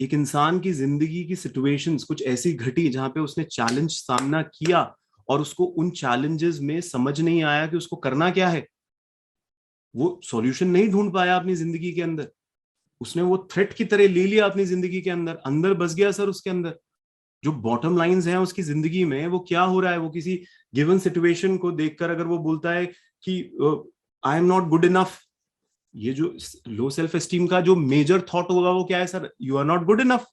एक इंसान की जिंदगी की सिचुएशंस कुछ ऐसी घटी जहां पे उसने चैलेंज सामना किया, और उसको उन चैलेंजेस में समझ नहीं आया कि उसको करना क्या है, वो सॉल्यूशन नहीं ढूंढ पाया अपनी जिंदगी के अंदर, उसने वो थ्रेट की तरह ले लिया अपनी जिंदगी के अंदर, अंदर बस गया सर उसके अंदर। जो बॉटम लाइंस हैं उसकी जिंदगी में, वो क्या हो रहा है, वो किसी गिवन सिचुएशन को देखकर अगर वो बोलता है कि I am not good enough, ये जो लो सेल्फ एस्टीम का जो मेजर थॉट होगा वो क्या है sir, you are not good enough,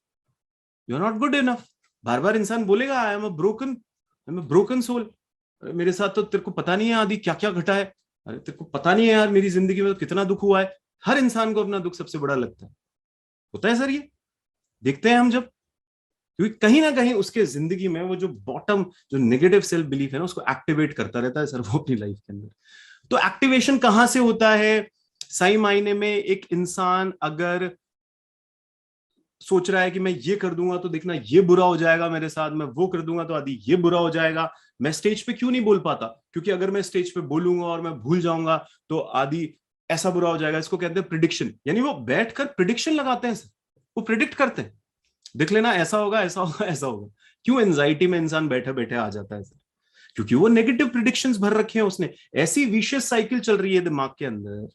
you are not good enough. बार बार इंसान बोलेगा I am a broken, I am a broken soul, मेरे साथ तो तेरे को पता नहीं है आदि क्या क्या घटा है, अरे तेरे को पता नहीं है यार मेरी जिंदगी में तो कितना दुख हुआ है। हर इंसान को अपना दुख सबसे बड़ा लगता है, होता है सर ये, देखते हैं हम जब, क्योंकि कहीं ना कहीं उसके जिंदगी में वो जो बॉटम जो नेगेटिव सेल्फ बिलीफ है ना, उसको एक्टिवेट करता रहता है सर वो अपनी लाइफ के अंदर। तो एक्टिवेशन कहां से होता है, सही मायने में एक इंसान अगर सोच रहा है कि मैं ये कर दूंगा तो देखना ये बुरा हो जाएगा मेरे साथ, मैं वो कर दूंगा तो आदि ये बुरा हो जाएगा, मैं स्टेज पे क्यों नहीं बोल पाता, क्योंकि अगर मैं स्टेज पे बोलूंगा और मैं भूल जाऊंगा तो आदि ऐसा बुरा हो जाएगा। इसको कहते हैं प्रिडिक्शन, यानी वो बैठकर प्रिडिक्शन लगाते हैं सर, वो प्रिडिक्ट करते हैं, देख लेना ऐसा होगा ऐसा होगा ऐसा होगा। क्यों एंजाइटी में इंसान बैठे बैठे आ जाता है सर, क्योंकि वो नेगेटिव प्रिडिक्शंस भर रखे हैं उसने, ऐसी विशियस साइकिल चल रही है दिमाग के अंदर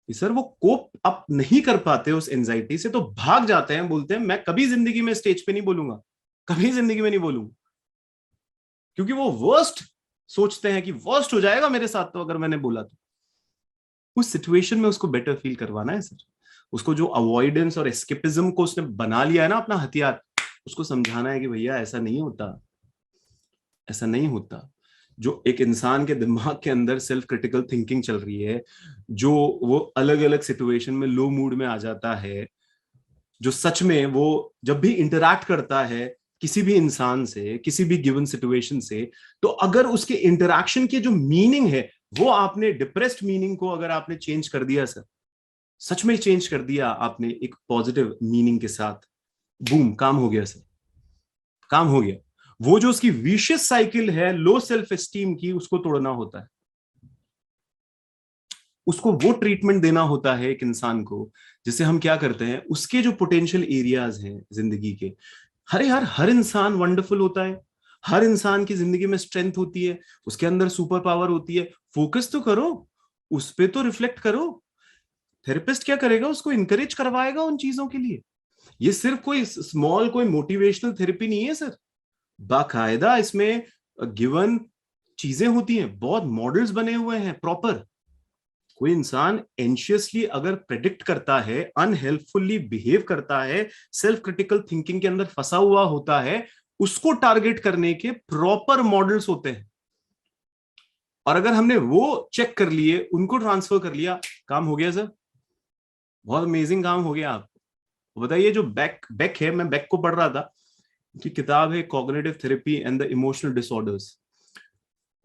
कि सर वो कोप अप नहीं कर पाते उस एंजाइटी से, तो भाग जाते हैं, बोलते हैं मैं कभी जिंदगी में स्टेज पे नहीं बोलूंगा, कभी जिंदगी में नहीं बोलूंगा, क्योंकि वो वर्स्ट सोचते हैं कि वर्स्ट हो जाएगा मेरे साथ तो अगर मैंने बोला तो। उस सिचुएशन में उसको बेटर फील करवाना है सर, उसको जो अवॉइडेंस और एस्केपिज्म को उसने बना लिया है ना अपना हथियार, उसको समझाना है कि भैया ऐसा नहीं होता, ऐसा नहीं होता। जो एक इंसान के दिमाग के अंदर सेल्फ क्रिटिकल थिंकिंग चल रही है, जो वो अलग अलग सिचुएशन में लो मूड में आ जाता है, जो सच में वो जब भी इंटरैक्ट करता है किसी भी इंसान से, किसी भी गिवन सिचुएशन से, तो अगर उसके इंटरैक्शन के जो मीनिंग है वो आपने डिप्रेस्ड मीनिंग को अगर आपने चेंज कर दिया सर, सच में चेंज कर दिया आपने एक पॉजिटिव मीनिंग के साथ, बूम, काम हो गया सर, काम हो गया। वो जो उसकी विशियस साइकिल है लो सेल्फ एस्टीम की, उसको तोड़ना होता है, उसको वो ट्रीटमेंट देना होता है एक इंसान को, जिसे हम क्या करते हैं, उसके जो पोटेंशियल एरियाज हैं जिंदगी के, अरे यार हर इंसान वंडरफुल होता है, हर इंसान की जिंदगी में स्ट्रेंथ होती है, उसके अंदर सुपर पावर होती है, फोकस तो करो, उस पे तो रिफ्लेक्ट करो। थेरेपिस्ट क्या करेगा, उसको इंकरेज करवाएगा उन चीजों के लिए। ये सिर्फ कोई स्मॉल कोई मोटिवेशनल थेरेपी नहीं है सर, बाकायदा इसमें गिवन चीजें होती हैं, बहुत मॉडल्स बने हुए हैं प्रॉपर। कोई इंसान एंशियसली अगर प्रेडिक्ट करता है, अनहेल्पफुली बिहेव करता है, सेल्फ क्रिटिकल थिंकिंग के अंदर फंसा हुआ होता है, उसको टारगेट करने के प्रॉपर मॉडल्स होते हैं। और अगर हमने वो चेक कर लिए, उनको ट्रांसफर कर लिया, काम हो गया सर, बहुत अमेजिंग काम हो गया आपको। बताइए जो बैक बैक है, मैं बैक को पढ़ रहा था, उनकी किताब है cognitive therapy and the emotional disorders.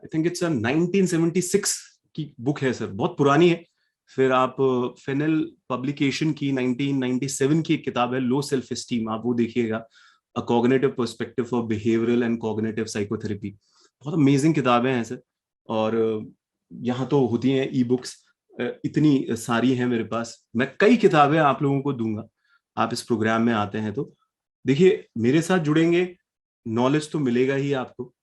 I think it's 1976 की बुक है सर, बहुत पुरानी है। फिर आप फेनेल पब्लिकेशन की 1997 की एक किताब है लो सेल्फ एस्टीम, आप वो देखिएगा, अ cognitive perspective for behavioural and cognitive psychotherapy. बहुत अमेजिंग किताबें हैं सर। और यहाँ तो होती हैं ई बुक्स, इतनी सारी हैं मेरे पास, मैं कई किताबें आप लोगों को दूंगा, आप इस प्रोग्राम में आते हैं तो। देखिए मेरे साथ जुड़ेंगे, नॉलेज तो मिलेगा ही आपको,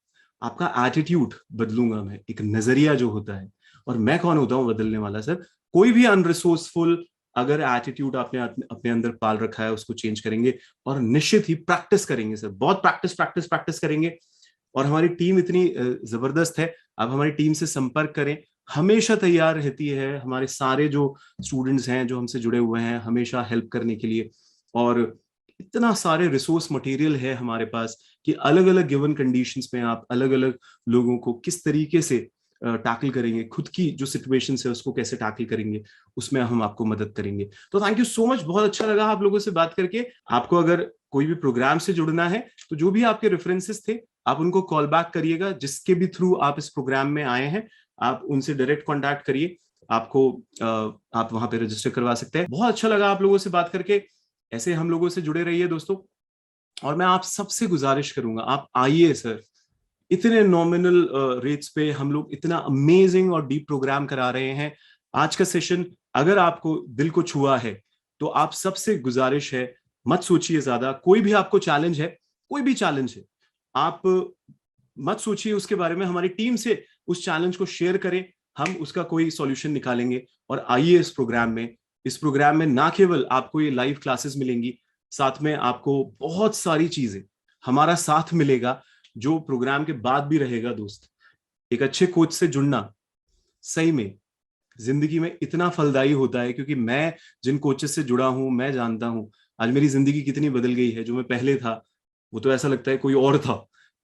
आपका एटीट्यूड बदलूंगा मैं, एक नजरिया जो होता है। और मैं कौन होता हूं बदलने वाला सर? कोई भी अनरिसोर्सफुल अगर एटीट्यूड आपने अपने अंदर पाल रखा है उसको चेंज करेंगे, और निश्चित ही प्रैक्टिस करेंगे सर, बहुत प्रैक्टिस प्रैक्टिस प्रैक्टिस करेंगे। और हमारी टीम इतनी जबरदस्त है, आप हमारी टीम से संपर्क करें, हमेशा तैयार रहती है। हमारे सारे जो स्टूडेंट्स हैं जो हमसे जुड़े हुए हैं, हमेशा हेल्प करने के लिए। और इतना सारे रिसोर्स मटेरियल है हमारे पास कि अलग अलग गिवन कंडीशंस में आप अलग अलग लोगों को किस तरीके से टैकल करेंगे, खुद की जो सिचुएशन है उसको कैसे टैकल करेंगे, उसमें हम आपको मदद करेंगे। तो थैंक यू सो मच, बहुत अच्छा लगा आप लोगों से बात करके। आपको अगर कोई भी प्रोग्राम से जुड़ना है तो जो भी आपके रेफरेंसेस थे आप उनको कॉल बैक करिएगा, जिसके भी थ्रू आप इस प्रोग्राम में आए हैं आप उनसे डायरेक्ट कॉन्टैक्ट करिए, आपको आप वहां पे रजिस्टर करवा सकते हैं। बहुत अच्छा लगा आप लोगों से बात करके, ऐसे हम लोगों से जुड़े रहिए दोस्तों। और मैं आप सबसे गुजारिश करूंगा, आप आइए सर, इतने नॉमिनल रेट्स पे हम लोग इतना अमेजिंग और डीप प्रोग्राम करा रहे हैं। आज का सेशन अगर आपको दिल को छुआ है तो आप सबसे गुजारिश है, मत सोचिए ज्यादा। कोई भी आपको चैलेंज है, कोई भी चैलेंज है, आप मत सोचिए उसके बारे में, हमारी टीम से उस चैलेंज को शेयर करें, हम उसका कोई सॉल्यूशन निकालेंगे। और आइए इस प्रोग्राम में, इस प्रोग्राम में ना केवल आपको ये लाइव क्लासेस मिलेंगी, साथ में आपको बहुत सारी चीजें, हमारा साथ मिलेगा जो प्रोग्राम के बाद भी रहेगा दोस्त। एक अच्छे कोच से जुड़ना सही में जिंदगी में इतना फलदायी होता है, क्योंकि मैं जिन कोचेस से जुड़ा हूं मैं जानता हूं आज मेरी जिंदगी कितनी बदल गई है। जो मैं पहले था वो तो ऐसा लगता है कोई और था,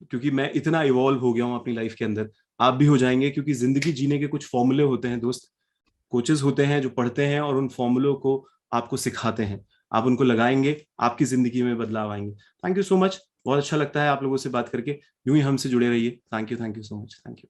क्योंकि मैं इतना इवॉल्व हो गया हूं अपनी लाइफ के अंदर। आप भी हो जाएंगे, क्योंकि जिंदगी जीने के कुछ फॉर्मूले होते हैं दोस्त, कोचेस होते हैं जो पढ़ते हैं और उन फॉर्मूलों को आपको सिखाते हैं, आप उनको लगाएंगे आपकी जिंदगी में बदलाव आएंगे। थैंक यू सो मच, बहुत अच्छा लगता है आप लोगों से बात करके, यूं ही हमसे जुड़े रहिए। Thank you so much, thank you.